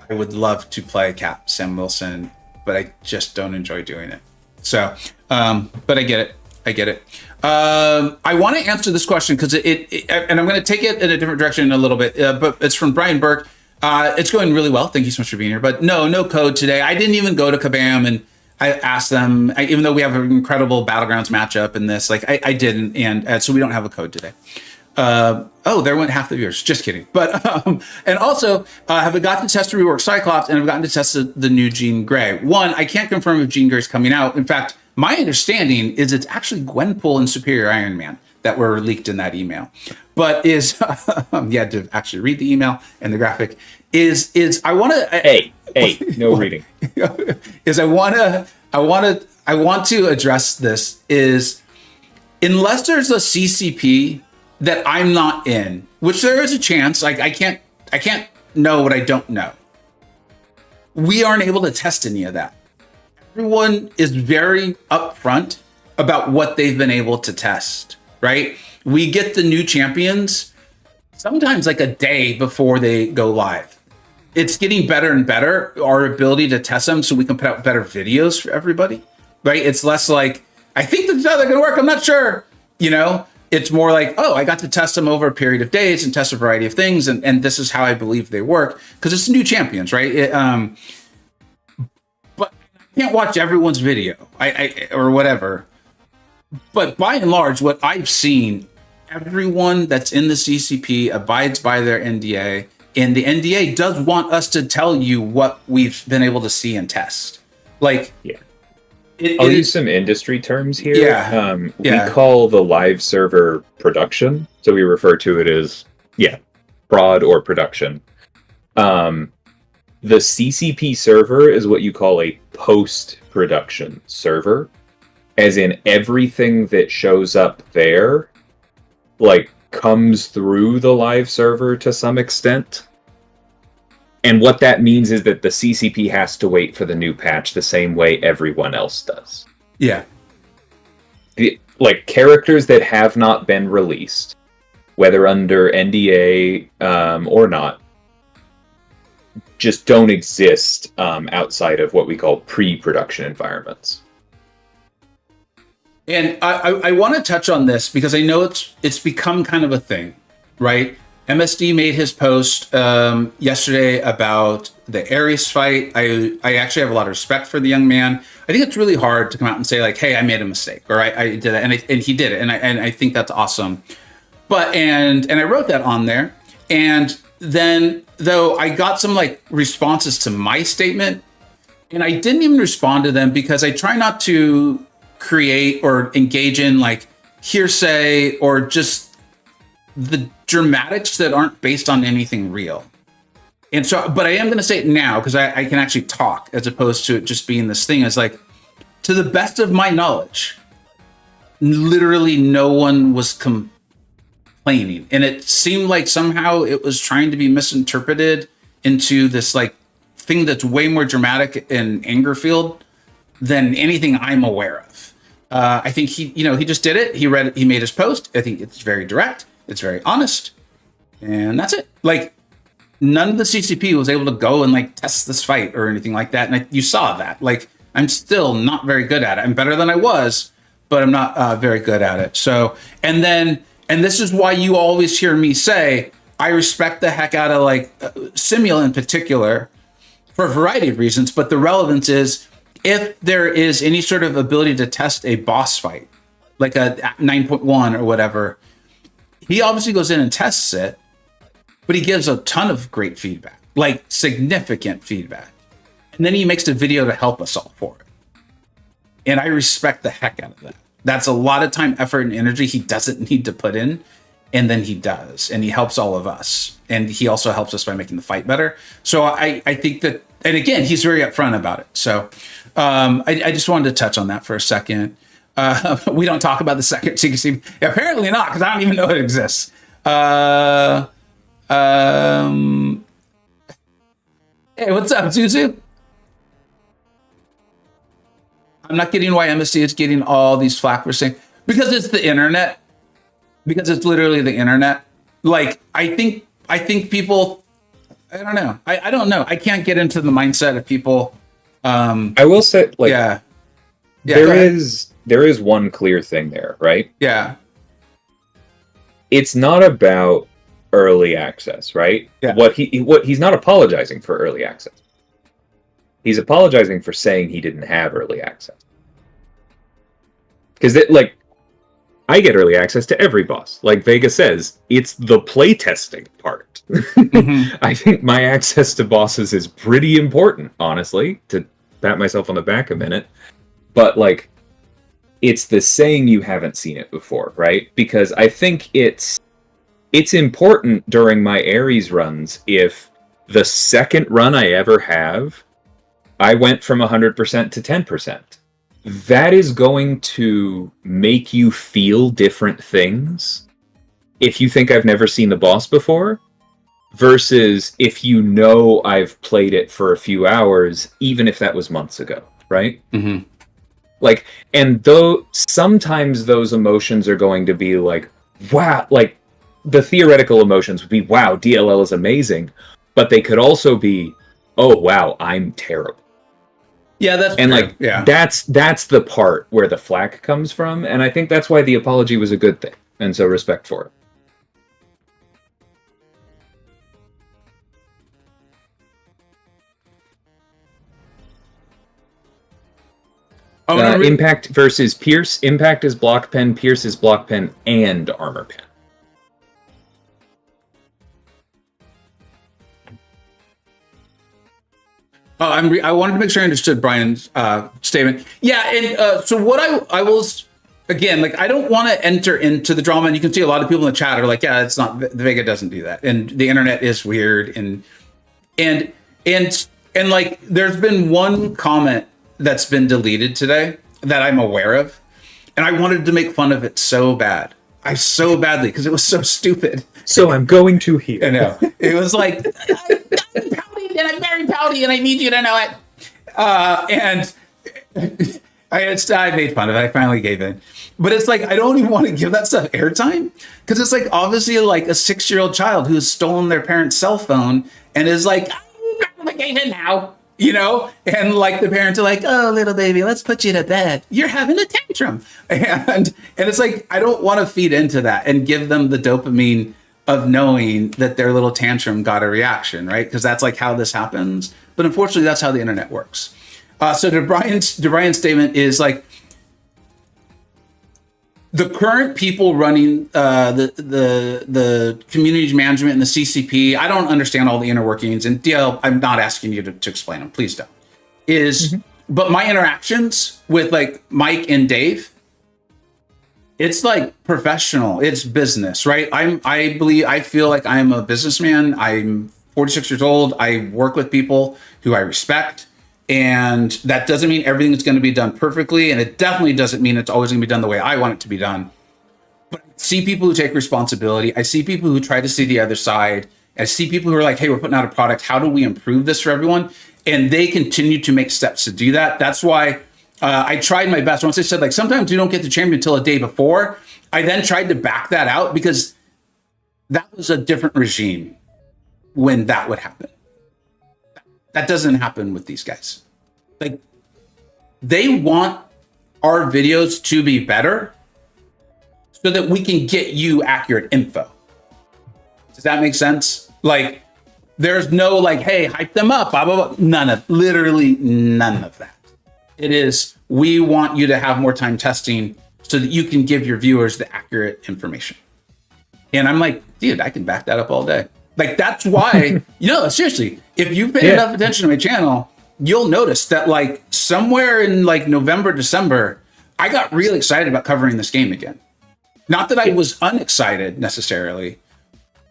Speaker 1: I would love to play Cap Sam Wilson, but I just don't enjoy doing it. So, but I get it. I want to answer this question because and I'm going to take it in a different direction in a little bit, but it's from Brian Burke. It's going really well. Thank you so much for being here. But no code today. I didn't even go to Kabam and I asked them, even though we have an incredible Battlegrounds matchup in this, like I didn't. And so we don't have a code today. There went half the viewers. Just kidding. But, and also, have I gotten to test the rework Cyclops and I've gotten to test the new Jean Grey. One, I can't confirm if Jean Grey is coming out. In fact, my understanding is it's actually Gwenpool and Superior Iron Man that were leaked in that email. But is, you had to actually read the email and the graphic, is I want to...
Speaker 3: Hey, no reading.
Speaker 1: Is I want to address this is, unless there's a CCP that I'm not in, which there is a chance, like I can't know what I don't know. We aren't able to test any of that. Everyone is very upfront about what they've been able to test, right? We get the new champions sometimes like a day before they go live. It's getting better and better, our ability to test them so we can put out better videos for everybody, right? It's less like, I think this is how they're going to work, I'm not sure, It's more like, oh, I got to test them over a period of days and test a variety of things, and this is how I believe they work, because it's new champions, right? But I can't watch everyone's video, or whatever. But by and large, what I've seen, everyone that's in the CCP abides by their NDA, and the NDA does want us to tell you what we've been able to see and test. Like,
Speaker 3: yeah. I'll use some industry terms here.
Speaker 1: Yeah.
Speaker 3: We call the live server production. So we refer to it as, prod or production. The CCP server is what you call a post-production server. As in everything that shows up there, like, comes through the live server to some extent. And what that means is that the CCP has to wait for the new patch the same way everyone else does.
Speaker 1: Yeah.
Speaker 3: Like, characters that have not been released, whether under NDA or not, just don't exist outside of what we call pre-production environments.
Speaker 1: And I want to touch on this because I know it's become kind of a thing, right? MSD made his post yesterday about the Ares fight. I actually have a lot of respect for the young man. I think it's really hard to come out and say like, "Hey, I made a mistake," or "I did it," and he did it, and I think that's awesome. But and I wrote that on there, and then though I got some like responses to my statement, and I didn't even respond to them because I try not to create or engage in like hearsay or just the dramatics that aren't based on anything real. And so, but I am going to say it now because I can actually talk as opposed to it just being this thing. It's like, to the best of my knowledge, literally no one was complaining. And it seemed like somehow it was trying to be misinterpreted into this like thing that's way more dramatic and anger-filled than anything I'm aware of. I think he just did it. He read it. He made his post. I think it's very direct. It's very honest. And that's it. Like, none of the CCP was able to go and like test this fight or anything like that. And you saw that. Like, I'm still not very good at it. I'm better than I was, but I'm not very good at it. So, and this is why you always hear me say, I respect the heck out of like Simula in particular for a variety of reasons. But the relevance is, if there is any sort of ability to test a boss fight, like a 9.1 or whatever, he obviously goes in and tests it, but he gives a ton of great feedback, like significant feedback. And then he makes the video to help us all for it. And I respect the heck out of that. That's a lot of time, effort, and energy he doesn't need to put in. And then he does. And he helps all of us. And he also helps us by making the fight better. So I think that, and again, he's very upfront about it. So I just wanted to touch on that for a second. We don't talk about the second CCP. Apparently not, because I don't even know it exists. Hey, what's up, Zuzu? I'm not getting why MSC is getting all these flack for saying, because it's the internet. Because it's literally the internet. Like, I think people I don't know. I don't know. I can't get into the mindset of people.
Speaker 3: I will say, like,
Speaker 1: Yeah.
Speaker 3: there is one clear thing there, right?
Speaker 1: Yeah.
Speaker 3: It's not about early access, right?
Speaker 1: Yeah.
Speaker 3: What he's not apologizing for early access. He's apologizing for saying he didn't have early access. Because I get early access to every boss. Like Vega says, it's the playtesting part.
Speaker 1: Mm-hmm.
Speaker 3: I think my access to bosses is pretty important, honestly, to pat myself on the back a minute. But like, it's the saying you haven't seen it before, right? Because I think it's important during my Ares runs if the second run I ever have, I went from 100% to 10%. That is going to make you feel different things if you think I've never seen the boss before, versus if you know I've played it for a few hours, even if that was months ago, right?
Speaker 1: Mm-hmm.
Speaker 3: Like, and though sometimes those emotions are going to be like, wow, like the theoretical emotions would be, wow, DLL is amazing, but they could also be, oh wow, I'm terrible.
Speaker 1: Yeah, that's
Speaker 3: and
Speaker 1: true.
Speaker 3: Like,
Speaker 1: yeah.
Speaker 3: that's the part where the flack comes from, and I think that's why the apology was a good thing, and so respect for it. Impact versus Pierce. Impact is block pen, Pierce is block pen and armor pen.
Speaker 1: Oh, I wanted to make sure I understood Brian's statement. Yeah, and so what I will, again, like, I don't want to enter into the drama, and you can see a lot of people in the chat are like, yeah, it's not, the Vega doesn't do that, and the internet is weird, and like, there's been one comment that's been deleted today that I'm aware of, and I wanted to make fun of it so bad. So badly, because it was so stupid.
Speaker 3: So I'm going to here.
Speaker 1: I know. It was like, I'm pouty, and I'm very pouty, and I need you to know it. And I made fun of it. I finally gave in. But it's like, I don't even want to give that stuff airtime, because it's like, obviously, like a 6-year-old child who's stolen their parent's cell phone and is like, I'm gratification now. You know, and like the parents are like, oh, little baby, let's put you to bed. You're having a tantrum. And it's like, I don't want to feed into that and give them the dopamine of knowing that their little tantrum got a reaction, right? Because that's like how this happens. But unfortunately, that's how the internet works. So to Brian's statement is like, the current people running the community management and the CCP, I don't understand all the inner workings, and DL, I'm not asking you to explain them, please don't. But my interactions with like Mike and Dave, it's like professional, it's business, right? I feel like I'm a businessman. I'm 46 years old. I work with people who I respect. And that doesn't mean everything is going to be done perfectly. And it definitely doesn't mean it's always going to be done the way I want it to be done. But I see people who take responsibility. I see people who try to see the other side. I see people who are like, hey, we're putting out a product. How do we improve this for everyone? And they continue to make steps to do that. That's why I tried my best. Once I said, like, sometimes you don't get the champion until a day before, I then tried to back that out, because that was a different regime when that would happen. That doesn't happen with these guys. Like, they want our videos to be better so that we can get you accurate info. Does that make sense? Like, there's no like, hey, hype them up, blah, blah, blah. Literally none of that. It is, we want you to have more time testing so that you can give your viewers the accurate information. And I'm like, dude, I can back that up all day. Like, that's why, seriously, if you've paid enough attention to my channel, you'll notice that like somewhere in like November, December, I got really excited about covering this game again. Not that I was unexcited necessarily,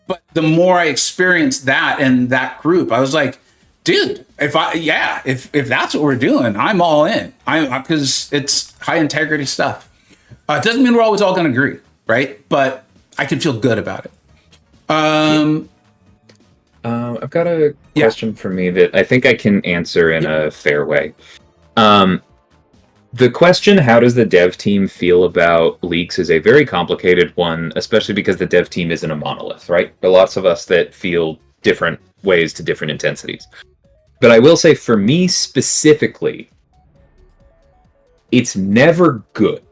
Speaker 1: but the more I experienced that and that group, I was like, dude, if that's what we're doing, I'm all in. Because it's high integrity stuff. It doesn't mean we're always all going to agree, right? But I can feel good about it.
Speaker 3: I've got a question for me that I think I can answer in a fair way. The question, how does the dev team feel about leaks, is a very complicated one, especially because the dev team isn't a monolith, right? There are lots of us that feel different ways to different intensities. But I will say, for me specifically, it's never good.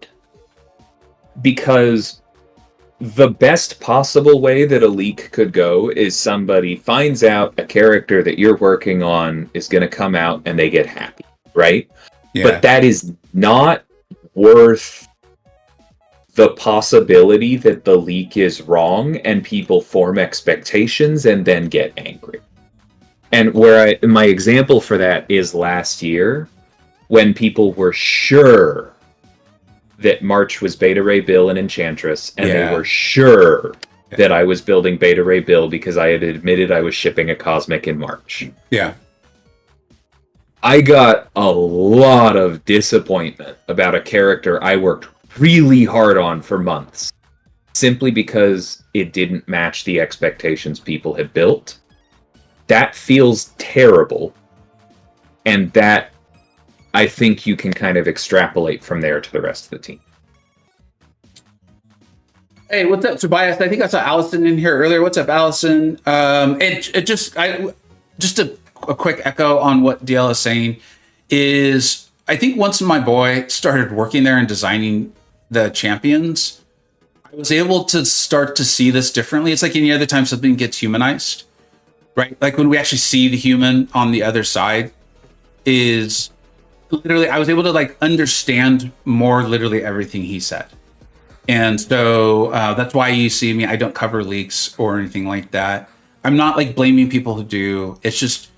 Speaker 3: Because the best possible way that a leak could go is somebody finds out a character that you're working on is going to come out and they get happy, right?
Speaker 1: Yeah.
Speaker 3: But that is not worth the possibility that the leak is wrong and people form expectations and then get angry. And my example for that is last year when people were sure that March was Beta Ray Bill and Enchantress, and they were sure that I was building Beta Ray Bill because I had admitted I was shipping a Cosmic in March.
Speaker 1: Yeah.
Speaker 3: I got a lot of disappointment about a character I worked really hard on for months, simply because it didn't match the expectations people had built. That feels terrible, and that I think you can kind of extrapolate from there to the rest of the team.
Speaker 1: Hey, what's up, Tobias? I think I saw Allison in here earlier. What's up, Allison? Just a quick echo on what DL is saying is, I think once my boy started working there and designing the champions, I was able to start to see this differently. It's like any other time something gets humanized, right? Like when we actually see the human on the other side, is literally, I was able to like understand more literally everything he said. And so that's why you see me, I don't cover leaks or anything like that. I'm not like blaming people who do. It's just,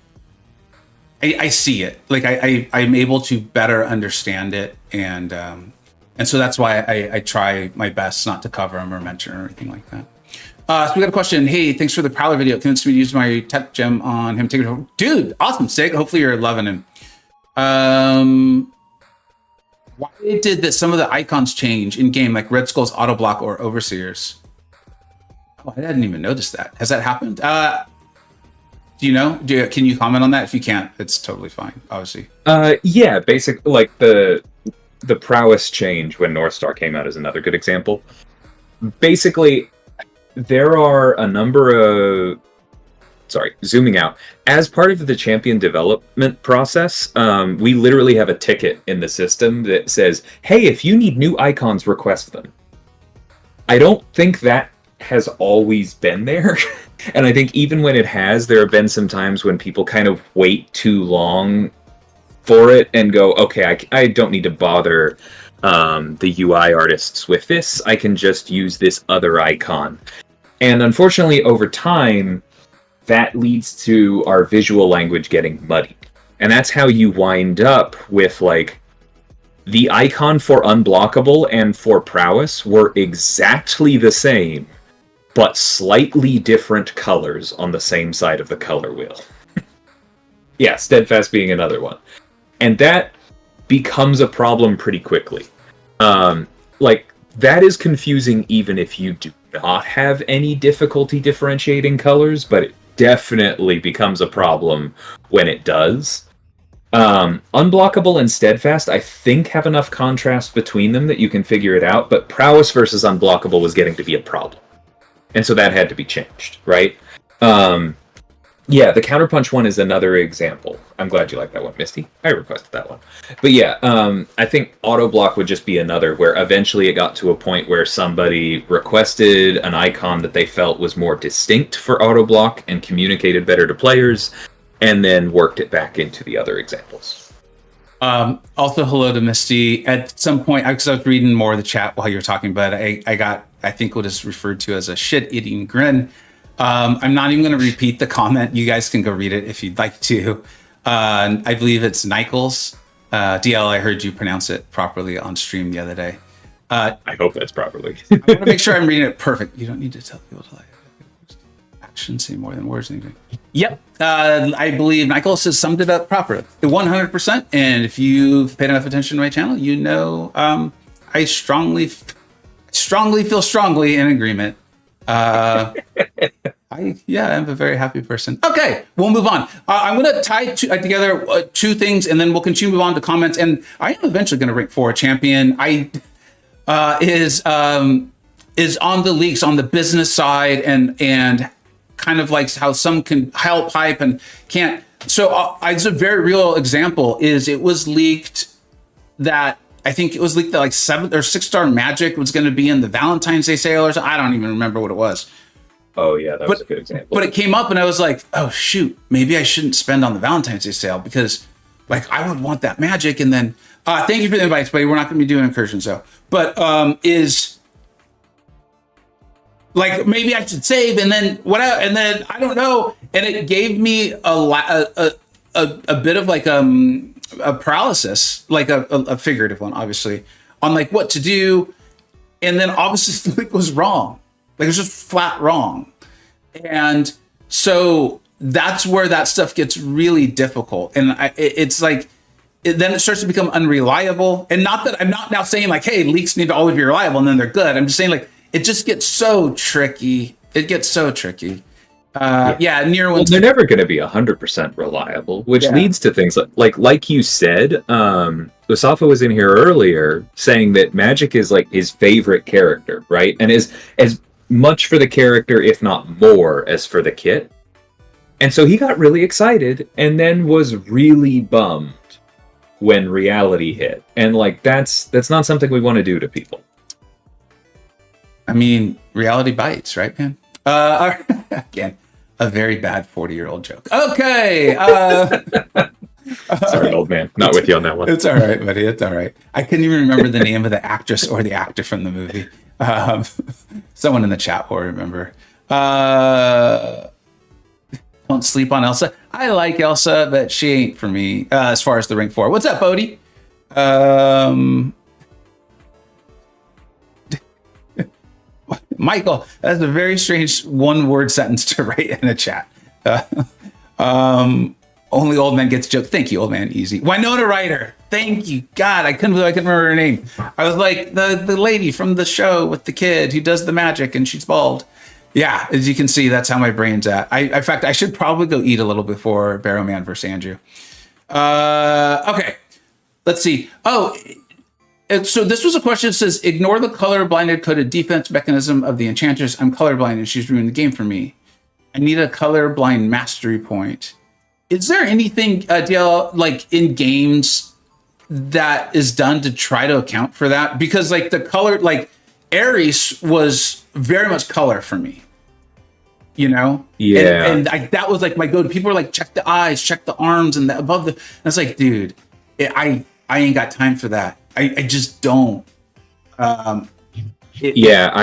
Speaker 1: I see it. Like I'm able to better understand it. And so that's why I try my best not to cover them or mention or anything like that. So we got a question. Hey, thanks for the Prowler video. Convinced me to use my tech gem on him. Take it home. Dude, awesome, Sig. Hopefully you're loving him. Why did that some of the icons change in game, like Red Skull's auto block or Overseers? Oh, I didn't even notice that. Has that happened? Do you know? Can you comment on that? If you can't, it's totally fine, obviously.
Speaker 3: Yeah, basically, like the prowess change when North Star came out is another good example. Basically, there are a number of... zooming out. As part of the champion development process, we literally have a ticket in the system that says, hey, if you need new icons, request them. I don't think that has always been there. And I think even when it has, there have been some times when people kind of wait too long for it and go, okay, I don't need to bother the UI artists with this. I can just use this other icon. And unfortunately, over time, that leads to our visual language getting muddied. And that's how you wind up with, like, the icon for Unblockable and for Prowess were exactly the same, but slightly different colors on the same side of the color wheel. Yeah, Steadfast being another one. And that becomes a problem pretty quickly. Like, that is confusing even if you do not have any difficulty differentiating colors, but it definitely becomes a problem when it does. Unblockable and Steadfast, I think, have enough contrast between them that you can figure it out, but Prowess versus Unblockable was getting to be a problem. And so that had to be changed, right? Yeah, the Counterpunch one is another example. I'm glad you like that one, Misty. I requested that one. But yeah, I think Auto Block would just be another, where eventually it got to a point where somebody requested an icon that they felt was more distinct for Auto Block and communicated better to players, and then worked it back into the other examples.
Speaker 1: Also, hello to Misty. At some point, because I was reading more of the chat while you were talking, but I got, I think what is referred to as a shit-eating grin. I'm not even going to repeat the comment. You guys can go read it if you'd like to. I believe it's Nichols. DL, I heard you pronounce it properly on stream the other day.
Speaker 3: I hope that's properly.
Speaker 1: I want to make sure I'm reading it perfect. You don't need to tell people to like. Actions say more than words. Anything. Yep. I believe Nichols has summed it up properly. 100%. And if you've paid enough attention to my channel, you know I strongly feel strongly in agreement. I'm a very happy person. Okay, we'll move on. I'm going to tie together two things, and then we'll continue to move on to comments. And I am eventually going to rank for a champion. Is on the leaks on the business side and kind of like how some can help hype and can't. So it's a very real example is it was leaked that I think it was leaked that like 7 or 6-star magic was going to be in the Valentine's Day sale or something. I don't even remember what it was.
Speaker 3: Oh yeah, that was a good example.
Speaker 1: But it came up and I was like, oh shoot, maybe I shouldn't spend on the Valentine's Day sale because like I would want that magic. And then thank you for the advice, buddy. We're not going to be doing incursion so. But is like maybe I should save and then whatever, and then I don't know. And it gave me a bit of like a paralysis, like a figurative one, obviously, on like what to do. And then obviously it was wrong. Like it was just flat wrong. And so that's where that stuff gets really difficult. And it's like, then it starts to become unreliable. And not that I'm not now saying like, hey, leaks need to always be reliable and then they're good. I'm just saying like, it just gets so tricky. It gets so tricky. Near ones.
Speaker 3: Well, they're never going to be 100% reliable, which leads to things like you said, Usafa was in here earlier saying that Magic is like his favorite character, right? And is as much for the character, if not more, as for the kit. And so he got really excited and then was really bummed when reality hit. And like that's not something we want to do to people.
Speaker 1: I mean, reality bites, right, man? Again, a very bad 40-year-old joke. Okay.
Speaker 3: Sorry, old man. Not with you on that one.
Speaker 1: It's all right, buddy. It's all right. I couldn't even remember the name of the actress or the actor from the movie. Someone in the chat will remember. Don't sleep on Elsa. I like Elsa, but she ain't for me as far as the Ring 4. What's up, Bodhi? Michael, that's a very strange one-word sentence to write in a chat. Only old man gets joke. Thank you, old man. Easy. Winona Ryder. Thank you. God, I couldn't believe I couldn't remember her name. I was like the lady from the show with the kid who does the magic and she's bald. Yeah, as you can see, that's how my brain's at. In fact, I should probably go eat a little before Barrowman versus Andrew. Okay, let's see. Oh, so this was a question that says, ignore the color-blinded coded defense mechanism of the Enchantress. I'm colorblind and she's ruined the game for me. I need a colorblind mastery point. Is there anything, DL, like in games that is done to try to account for that? Because like the color, like Ares was very much color for me. You know?
Speaker 3: Yeah.
Speaker 1: And that was like my go-to. People were like, check the eyes, check the arms and the above the. And I was like, dude, I ain't got time for that. I just don't. I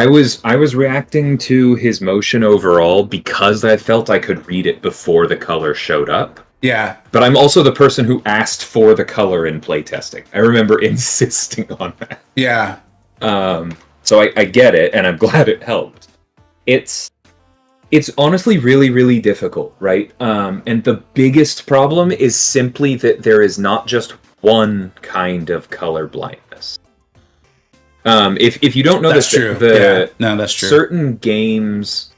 Speaker 1: was reacting to his motion overall because I felt I could read it before the color showed up. Yeah.
Speaker 3: But I'm also the person who asked for the color in playtesting. I remember insisting on that.
Speaker 1: Yeah.
Speaker 3: So I get it, and I'm glad it helped. It's honestly really, really difficult, right? And the biggest problem is simply that there is not just one kind of color blindness. If you don't know
Speaker 1: that's true. That's true.
Speaker 3: Certain games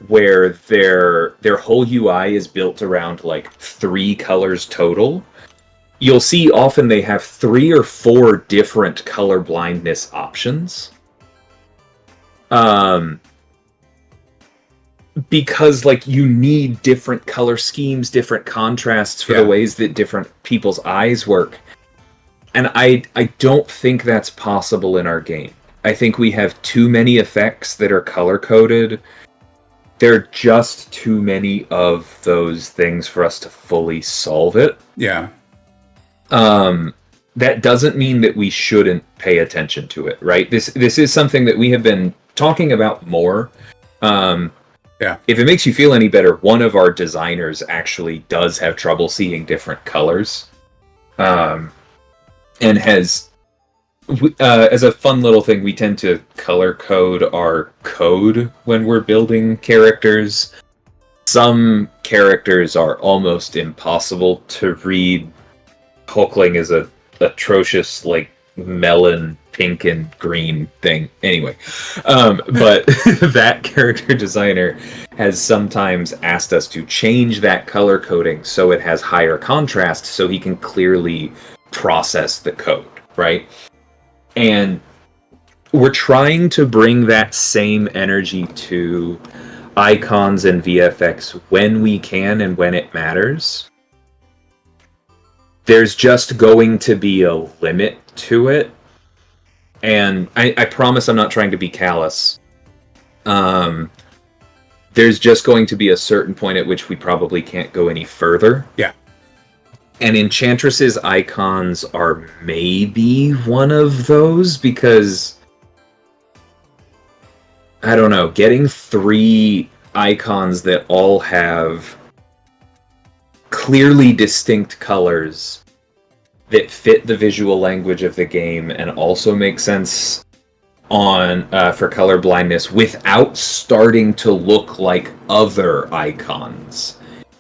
Speaker 3: where their whole UI is built around like 3 colors total, you'll see often they have 3 or 4 different color blindness options. Because like you need different color schemes, different contrasts for the ways that different people's eyes work. And I don't think that's possible in our game. I think we have too many effects that are color-coded. There are just too many of those things for us to fully solve it.
Speaker 1: Yeah.
Speaker 3: That doesn't mean that we shouldn't pay attention to it, right? This is something that we have been talking about more. If it makes you feel any better, one of our designers actually does have trouble seeing different colors. And has, as a fun little thing, we tend to color code our code when we're building characters. Some characters are almost impossible to read. Hulkling is a atrocious, like, melon, pink and green thing. Anyway, but that character designer has sometimes asked us to change that color coding so it has higher contrast so he can clearly process the code, right? And we're trying to bring that same energy to icons and VFX when we can and when it matters. There's just going to be a limit to it. And I promise I'm not trying to be callous. There's just going to be a certain point at which we probably can't go any further.
Speaker 1: Yeah.
Speaker 3: And Enchantress's icons are maybe one of those, because I don't know, getting 3 icons that all have clearly distinct colors that fit the visual language of the game and also make sense on for color blindness without starting to look like other icons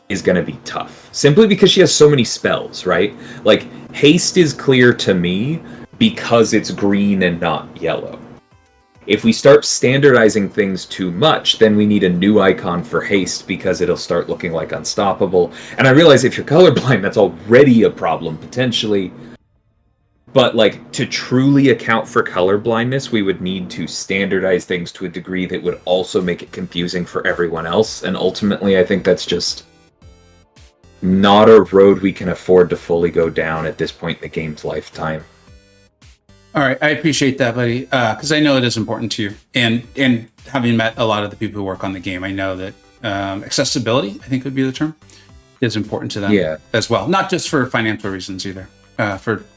Speaker 3: is going to be tough. Simply because she has so many spells, right? Like, haste is clear to me because it's green and not yellow. If we start standardizing things too much, then we need a new icon for haste because it'll start looking like unstoppable. And I realize if you're colorblind, that's already a problem, potentially. But, like, to truly account for color blindness, we would need to standardize things to a degree that would also make it confusing for everyone else. And ultimately, I think that's just not a road we can afford to fully go down at this point in the game's lifetime.
Speaker 1: All right, I appreciate that, buddy, because I know it is important to you. And having met a lot of the people who work on the game, I know that accessibility, I think would be the term, is important to them as well. Not just for financial reasons either.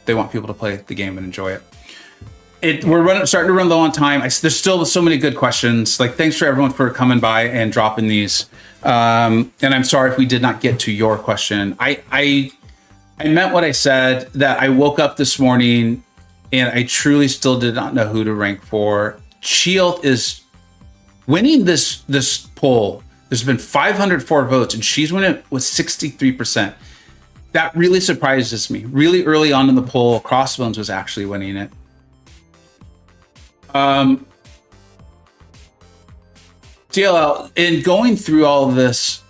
Speaker 1: They want people to play the game and enjoy it. We're starting to run low on time. There's still so many good questions. Like, thanks for everyone for coming by and dropping these. And I'm sorry if we did not get to your question. I meant what I said, that I woke up this morning and I truly still did not know who to rank for. Sheilth is winning this poll. There's been 504 votes and she's winning with 63%. That really surprises me. Really early on in the poll, Crossbones was actually winning it. DLL, in going through all of this,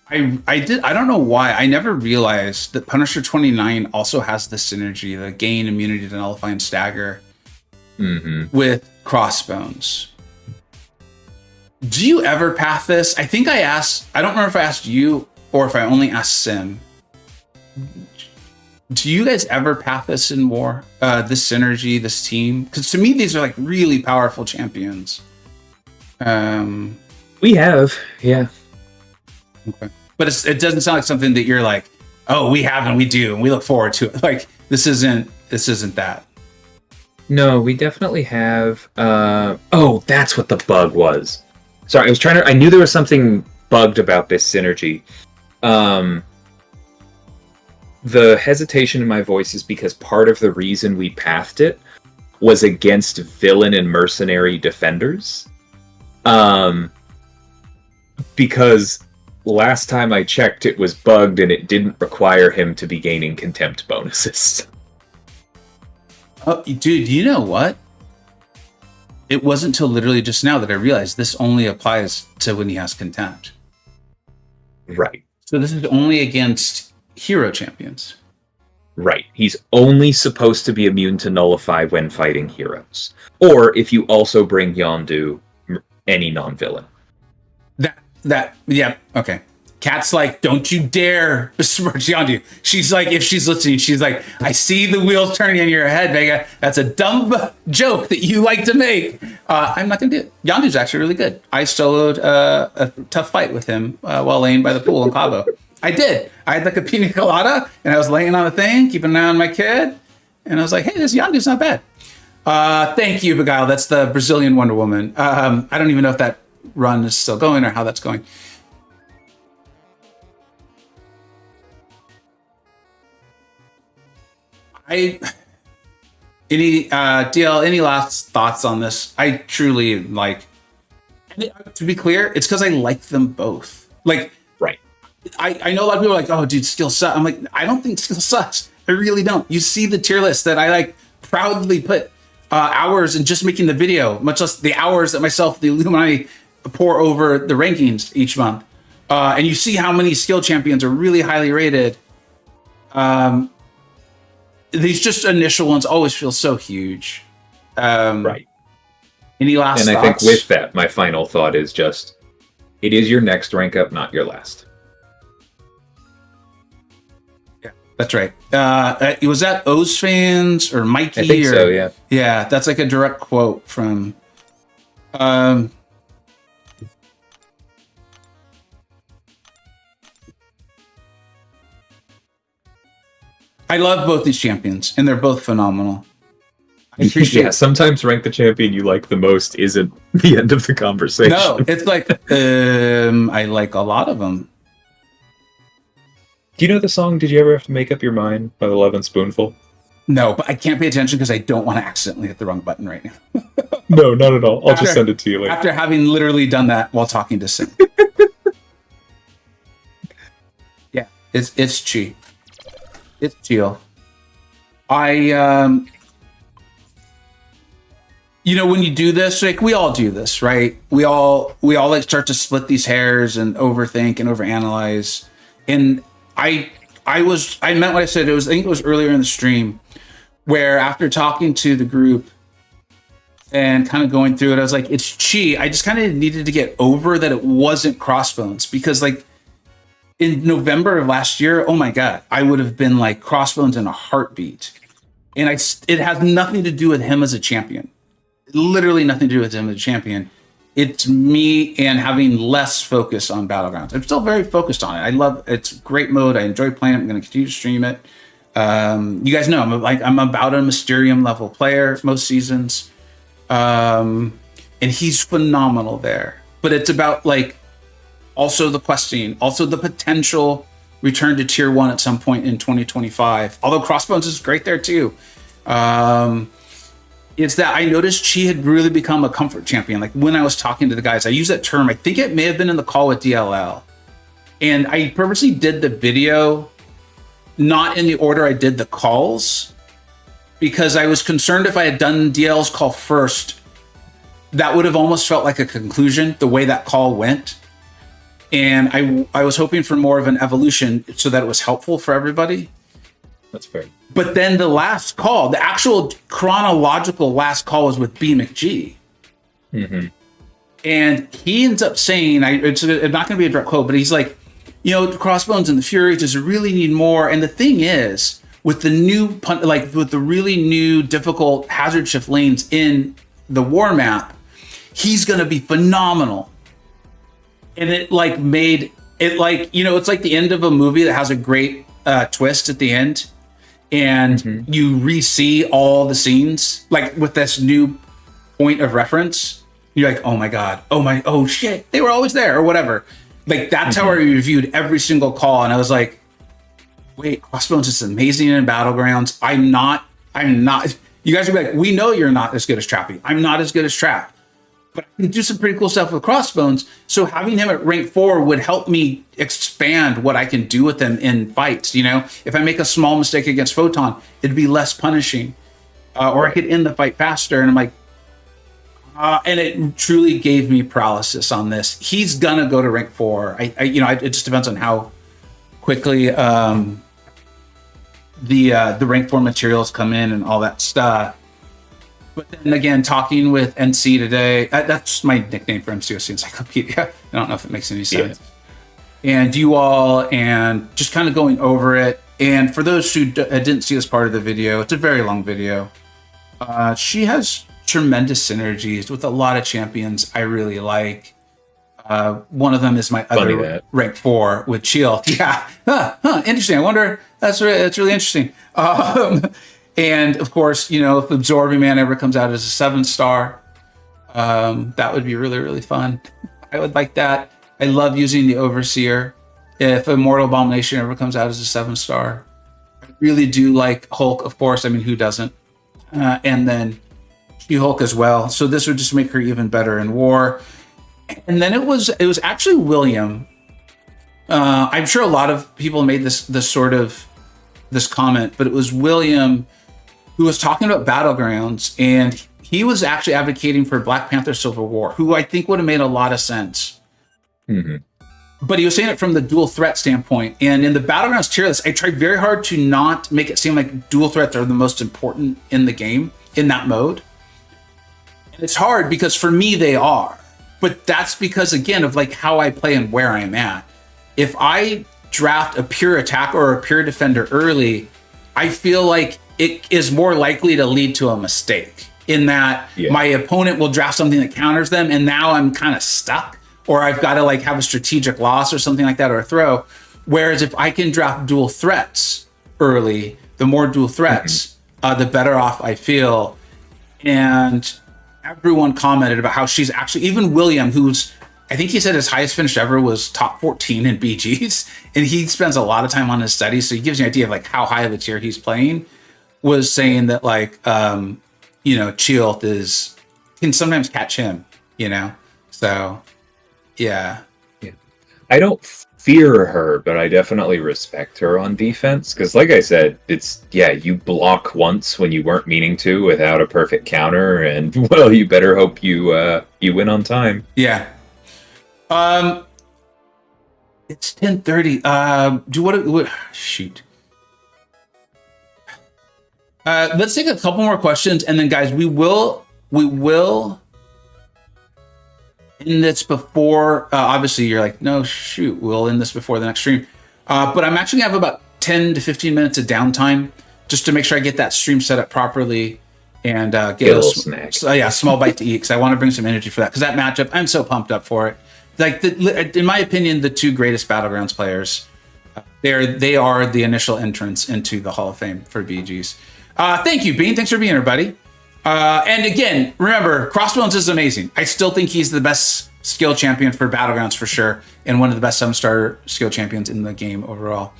Speaker 1: I don't know why. I never realized that Punisher 29 also has the synergy, the gain immunity to nullify and stagger with Crossbones. Do you ever path this? I think I don't remember if I asked you or if I only asked Sim. Do you guys ever path this in war? This synergy, this team? Because to me, these are like really powerful champions.
Speaker 3: We have, yeah.
Speaker 1: Okay. But it doesn't sound like something that you're like, oh, we have and we do, and we look forward to it. Like, this isn't that.
Speaker 3: No, we definitely have. Oh, that's what the bug was. Sorry, I knew there was something bugged about this synergy. The hesitation in my voice is because part of the reason we pathed it was against villain and mercenary defenders. Because last time I checked, it was bugged and it didn't require him to be gaining contempt bonuses.
Speaker 1: Oh, dude, you know what? It wasn't until literally just now that I realized this only applies to when he has contempt.
Speaker 3: Right.
Speaker 1: So this is only against hero champions.
Speaker 3: Right. He's only supposed to be immune to nullify when fighting heroes. Or if you also bring Yondu, any non-villain.
Speaker 1: Yeah, okay. Kat's like, don't you dare besmirch Yondu. She's like, if she's listening, she's like, I see the wheels turning in your head, Vega. That's a dumb joke that you like to make. I'm not going to do it. Yondu's actually really good. I soloed a tough fight with him while laying by the pool in Cabo. I did. I had like a pina colada, and I was laying on the thing, keeping an eye on my kid. And I was like, hey, this Yondu's not bad. Thank you, Beguile. That's the Brazilian Wonder Woman. I don't even know if that run is still going or how that's going. DL, any last thoughts on this? I truly like, to be clear, it's because I like them both. Like,
Speaker 3: right.
Speaker 1: I know a lot of people are like, oh, dude, skill sucks. I'm like, I don't think skill sucks. I really don't. You see the tier list that I like proudly put hours in just making the video, much less the hours that myself, the Illuminati, pour over the rankings each month. And you see how many skill champions are really highly rated. These just initial ones always feel so huge.
Speaker 3: Right.
Speaker 1: Any last thoughts?
Speaker 3: And I think with that, my final thought is just It is your next rank up, not your last.
Speaker 1: Yeah, that's right. Was that O's fans or Mikey?
Speaker 3: I think so, yeah.
Speaker 1: Yeah, that's like a direct quote from. I love both these champions, and they're both phenomenal. I appreciate
Speaker 3: Yeah, sometimes rank the champion you like the most isn't the end of the conversation.
Speaker 1: No, it's like I like a lot of them.
Speaker 3: Do you know the song "Did You Ever Have to Make Up Your Mind" by the Love and Spoonful?
Speaker 1: No, but I can't pay attention because I don't want to accidentally hit the wrong button right now.
Speaker 3: No, not at all. I'll just send it to you later.
Speaker 1: After having literally done that while talking to Sim. Yeah, it's chi. It's chill. When you do this, like we all do this, right? We all like start to split these hairs and overthink and overanalyze. And I meant what I said. I think it was earlier in the stream where after talking to the group and kind of going through it, I was like, it's chi. I just kind of needed to get over that it wasn't Crossbones, because like in November of last year, oh my God, I would have been like Crossbones in a heartbeat. And it has nothing to do with him as a champion. Literally nothing to do with him as a champion. It's me and having less focus on Battlegrounds. I'm still very focused on it. It's a great mode. I enjoy playing it. I'm going to continue to stream it. You guys know I'm about a Mysterium level player most seasons. And he's phenomenal there. But it's about like also the questing, also the potential return to tier 1 at some point in 2025. Although Crossbones is great there too. It's that I noticed she had really become a comfort champion. Like when I was talking to the guys, I use that term. I think it may have been in the call with DLL. And I purposely did the video not in the order I did the calls, because I was concerned if I had done DL's call first, that would have almost felt like a conclusion, the way that call went. And I was hoping for more of an evolution so that it was helpful for everybody.
Speaker 3: That's fair.
Speaker 1: But then the last call, the actual chronological last call, was with B McG.
Speaker 3: Mm-hmm.
Speaker 1: And he ends up saying, it's not going to be a direct quote, but he's like, the Crossbones and the Fury just really need more. And the thing is, with the with the really new difficult hazard shift lanes in the war map, he's going to be phenomenal. And it like made it like, it's like the end of a movie that has a great twist at the end. And you re-see all the scenes like with this new point of reference. You're like, oh my God, oh shit, they were always there or whatever. Like that's how I reviewed every single call. And I was like, wait, Crossbones is amazing in Battlegrounds. I'm not, you guys are like, we know you're not as good as Trappy. I'm not as good as Trap. But I can do some pretty cool stuff with Crossbones. So having him at rank 4 would help me expand what I can do with him in fights. If I make a small mistake against Photon, it'd be less punishing, or I could end the fight faster. And I'm like, and it truly gave me paralysis on this. He's gonna go to rank 4. It just depends on how quickly the rank 4 materials come in and all that stuff. But then again, talking with NC today, that's my nickname for MCoC Encyclopedia. I don't know if it makes any sense. Yeah. And you all, and just kind of going over it. And for those who didn't see this part of the video, it's a very long video. She has tremendous synergies with a lot of champions I really like. One of them is my other rank 4 with Shield. Yeah, interesting. I wonder. That's really interesting. And of course, if Absorbing Man ever comes out as a 7-star, that would be really, really fun. I would like that. I love using the Overseer. If Immortal Abomination ever comes out as a 7-star, I really do like Hulk, of course. I mean, who doesn't? And then She-Hulk as well. So this would just make her even better in war. And then it was actually William. I'm sure a lot of people made this comment, but it was William who was talking about Battlegrounds, and he was actually advocating for Black Panther Civil War, who I think would have made a lot of sense. Mm-hmm. But he was saying it from the dual threat standpoint. And in the Battlegrounds tier list, I tried very hard to not make it seem like dual threats are the most important in the game, in that mode. And it's hard because for me, they are. but that's because, again, of like how I play and where I'm at. If I draft a pure attacker or a pure defender early, I feel like it is more likely to lead to a mistake in that my opponent will draft something that counters them, and now I'm kind of stuck, or I've got to like have a strategic loss or something like that, or a throw. Whereas if I can draft dual threats early, the more dual threats, the better off I feel. And everyone commented about how she's actually, even William, who's, I think he said his highest finish ever was top 14 in BGs, and he spends a lot of time on his studies, so he gives you an idea of like how high of a tier he's playing, was saying that like, Chilth can sometimes catch him, So, yeah.
Speaker 3: I don't fear her, but I definitely respect her on defense. Because like I said, you block once when you weren't meaning to without a perfect counter, and, well, you better hope you win on time.
Speaker 1: Yeah. It's 10:30. Shoot. Let's take a couple more questions, and then, guys, we will end this before. Obviously, you're like, no, shoot, we'll end this before the next stream. But I'm actually gonna have about 10 to 15 minutes of downtime just to make sure I get that stream set up properly and get a little snack. Small bite to eat, because I want to bring some energy for that. Because that matchup, I'm so pumped up for it. Like, in my opinion, the two greatest Battlegrounds players, they are the initial entrants into the Hall of Fame for BGs. Thank you, Bean. Thanks for being here, buddy. And again, remember, Crossbones is amazing. I still think he's the best skill champion for Battlegrounds for sure, and one of the best 7-star skill champions in the game overall.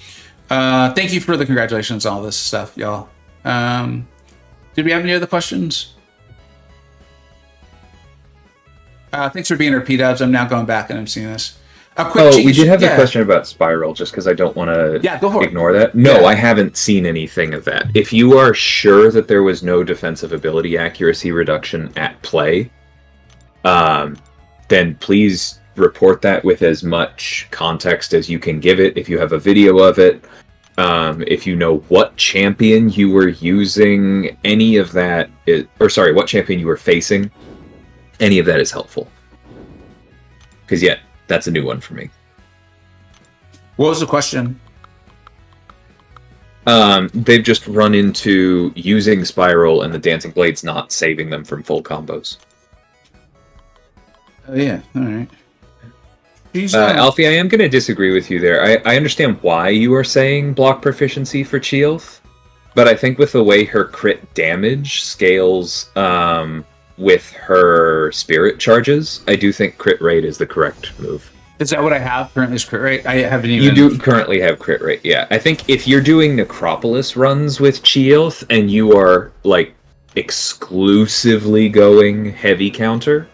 Speaker 1: Thank you for the congratulations on all this stuff, y'all. Did we have any other questions? Thanks for being here, P-Dubs. I'm now going back and I'm seeing this.
Speaker 3: We did have a question about Spiral, just because I don't want to ignore that. No, I haven't seen anything of that. If you are sure that there was no defensive ability accuracy reduction at play, then please report that with as much context as you can give it. If you have a video of it, if you know what champion you were using, any of that, what champion you were facing, any of that is helpful. Because, that's a new one for me.
Speaker 1: What was the question?
Speaker 3: They've just run into using Spiral and the Dancing Blades not saving them from full combos.
Speaker 1: Oh, yeah. All right.
Speaker 3: Alfie, I am going to disagree with you there. I understand why you are saying block proficiency for Chilth, but I think with the way her crit damage scales with her spirit charges, I do think crit rate is the correct move.
Speaker 1: Is that what I have currently? Is crit rate? I haven't even.
Speaker 3: You do currently have crit rate, yeah. I think if you're doing Necropolis runs with Chilth and you are like exclusively going heavy counter,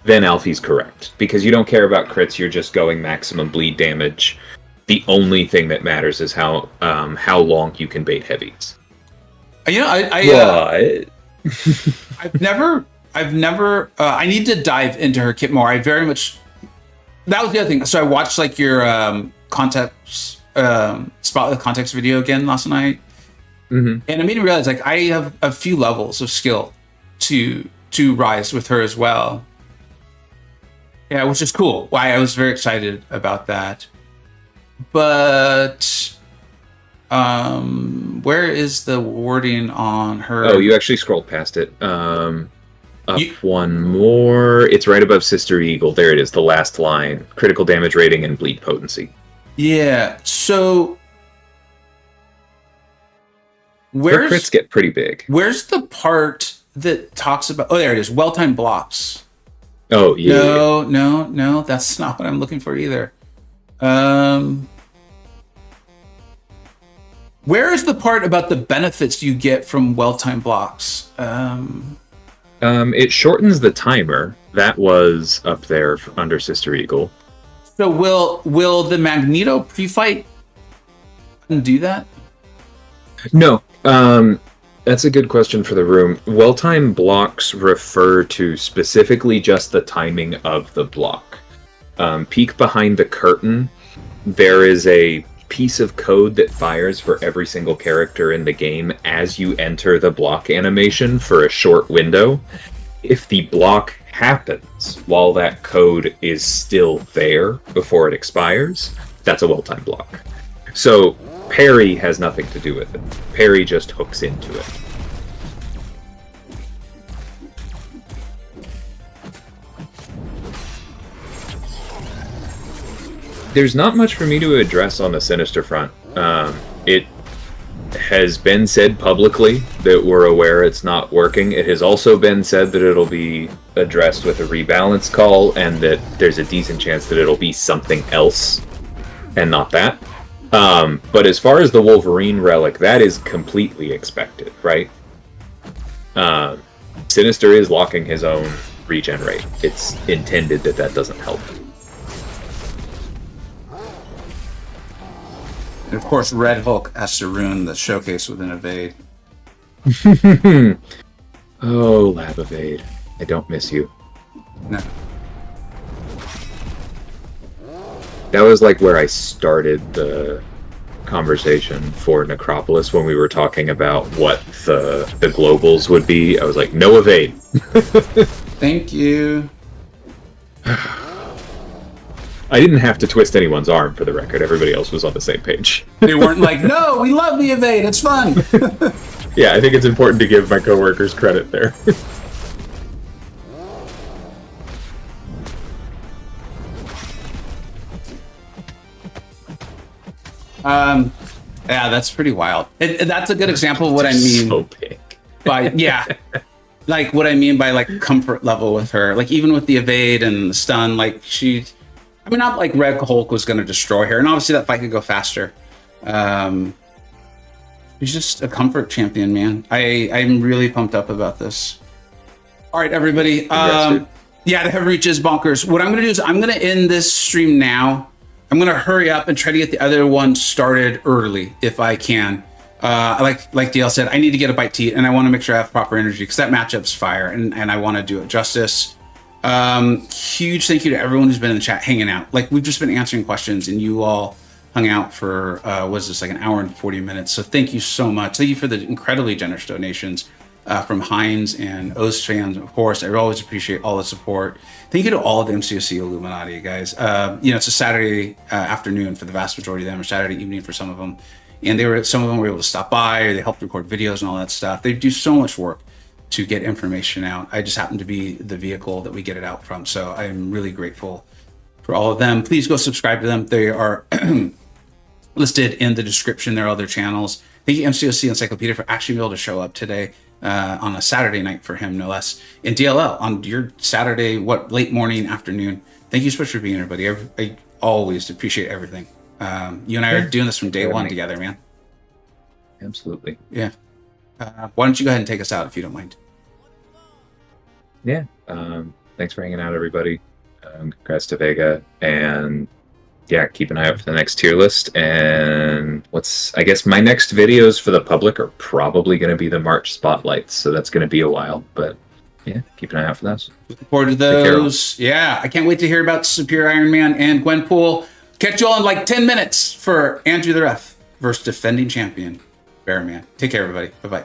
Speaker 3: then Alfie's correct, because you don't care about crits. You're just going maximum bleed damage. The only thing that matters is how long you can bait heavies.
Speaker 1: I've never. I need to dive into her kit more. I very much. That was the other thing. So I watched like your spotlight context video again last night, and it made me realize like I have a few levels of skill to rise with her as well. Yeah, which is cool. Why I was very excited about that. But where is the wording on her?
Speaker 3: Oh, you actually scrolled past it. One more. It's right above Sister Eagle. There it is, the last line. Critical damage rating and bleed potency.
Speaker 1: Yeah, so
Speaker 3: her crits get pretty big.
Speaker 1: Where's the part that talks about... Oh, there it is. Well-timed blocks.
Speaker 3: Oh, yeah.
Speaker 1: No. That's not what I'm looking for either. Where is the part about the benefits you get from well-timed blocks?
Speaker 3: It shortens the timer. That was up there under Sister Eagle.
Speaker 1: So will the Magneto pre-fight do that?
Speaker 3: No. That's a good question for the room. Well-timed blocks refer to specifically just the timing of the block. Peek behind the curtain. There is a piece of code that fires for every single character in the game as you enter the block animation for a short window. if the block happens while that code is still there before it expires, that's a well-timed block. So parry has nothing to do with it. Parry just hooks into it. There's not much for me to address on the Sinister front. It has been said publicly that we're aware it's not working. It has also been said that it'll be addressed with a rebalance call, and that there's a decent chance that it'll be something else and not that. But as far as the Wolverine relic, that is completely expected, right? Sinister is locking his own regen rate. It's intended that that doesn't help.
Speaker 1: And of course, Red Hulk has to ruin the showcase with an evade.
Speaker 3: Oh, Lab Evade. I don't miss you.
Speaker 1: No.
Speaker 3: That was like where I started the conversation for Necropolis when we were talking about what the globals would be. I was like, no evade.
Speaker 1: Thank you.
Speaker 3: I didn't have to twist anyone's arm, for the record. Everybody else was on the same page.
Speaker 1: They weren't like, no, we love the evade. It's fun.
Speaker 3: Yeah, I think it's important to give my coworkers credit there.
Speaker 1: Yeah, that's pretty wild. That's a good example of what I mean.
Speaker 3: So big.
Speaker 1: By like what I mean by like comfort level with her. Like even with the evade and the stun, like I mean, not like Red Hulk was going to destroy her, and obviously that fight could go faster. He's just a comfort champion, man. I'm really pumped up about this. All right, everybody. Yeah, the heavy reach is bonkers. What I'm going to do is I'm going to end this stream now. I'm going to hurry up and try to get the other one started early if I can. Like DL said, I need to get a bite to eat, and I want to make sure I have proper energy because that matchup's fire, and I want to do it justice. Huge thank you to everyone who's been in the chat hanging out. Like we've just been answering questions, and you all hung out for like an hour and 40 minutes. So thank you so much. Thank you for the incredibly generous donations from Heinz and O's fans, of course. I always appreciate all the support. Thank you to all of the MCoC Illuminati guys. It's a Saturday afternoon for the vast majority of them, or Saturday evening for some of them. And some of them were able to stop by, or they helped record videos and all that stuff. They do so much work to get information out. I just happen to be the vehicle that we get it out from. So I'm really grateful for all of them. Please go subscribe to them. They are listed in the description. There are other channels. Thank you, MCoC Encyclopedia, for actually being able to show up today on a Saturday night for him, no less. In DLL, on your Saturday, late morning, afternoon. Thank you so much for being here, buddy. I always appreciate everything. You and I are doing this from day one together, man.
Speaker 3: Absolutely.
Speaker 1: Yeah. Why don't you go ahead and take us out if you don't mind?
Speaker 3: Yeah. Thanks for hanging out, everybody. Congrats to Vega. And yeah, keep an eye out for the next tier list. And I guess my next videos for the public are probably going to be the March spotlights. So that's going to be a while. But yeah, keep an eye out for those.
Speaker 1: Looking forward to those. Yeah. I can't wait to hear about Superior Iron Man and Gwenpool. Catch you all in like 10 minutes for Andrew the Ref versus defending champion Bearman. Take care, everybody. Bye-bye.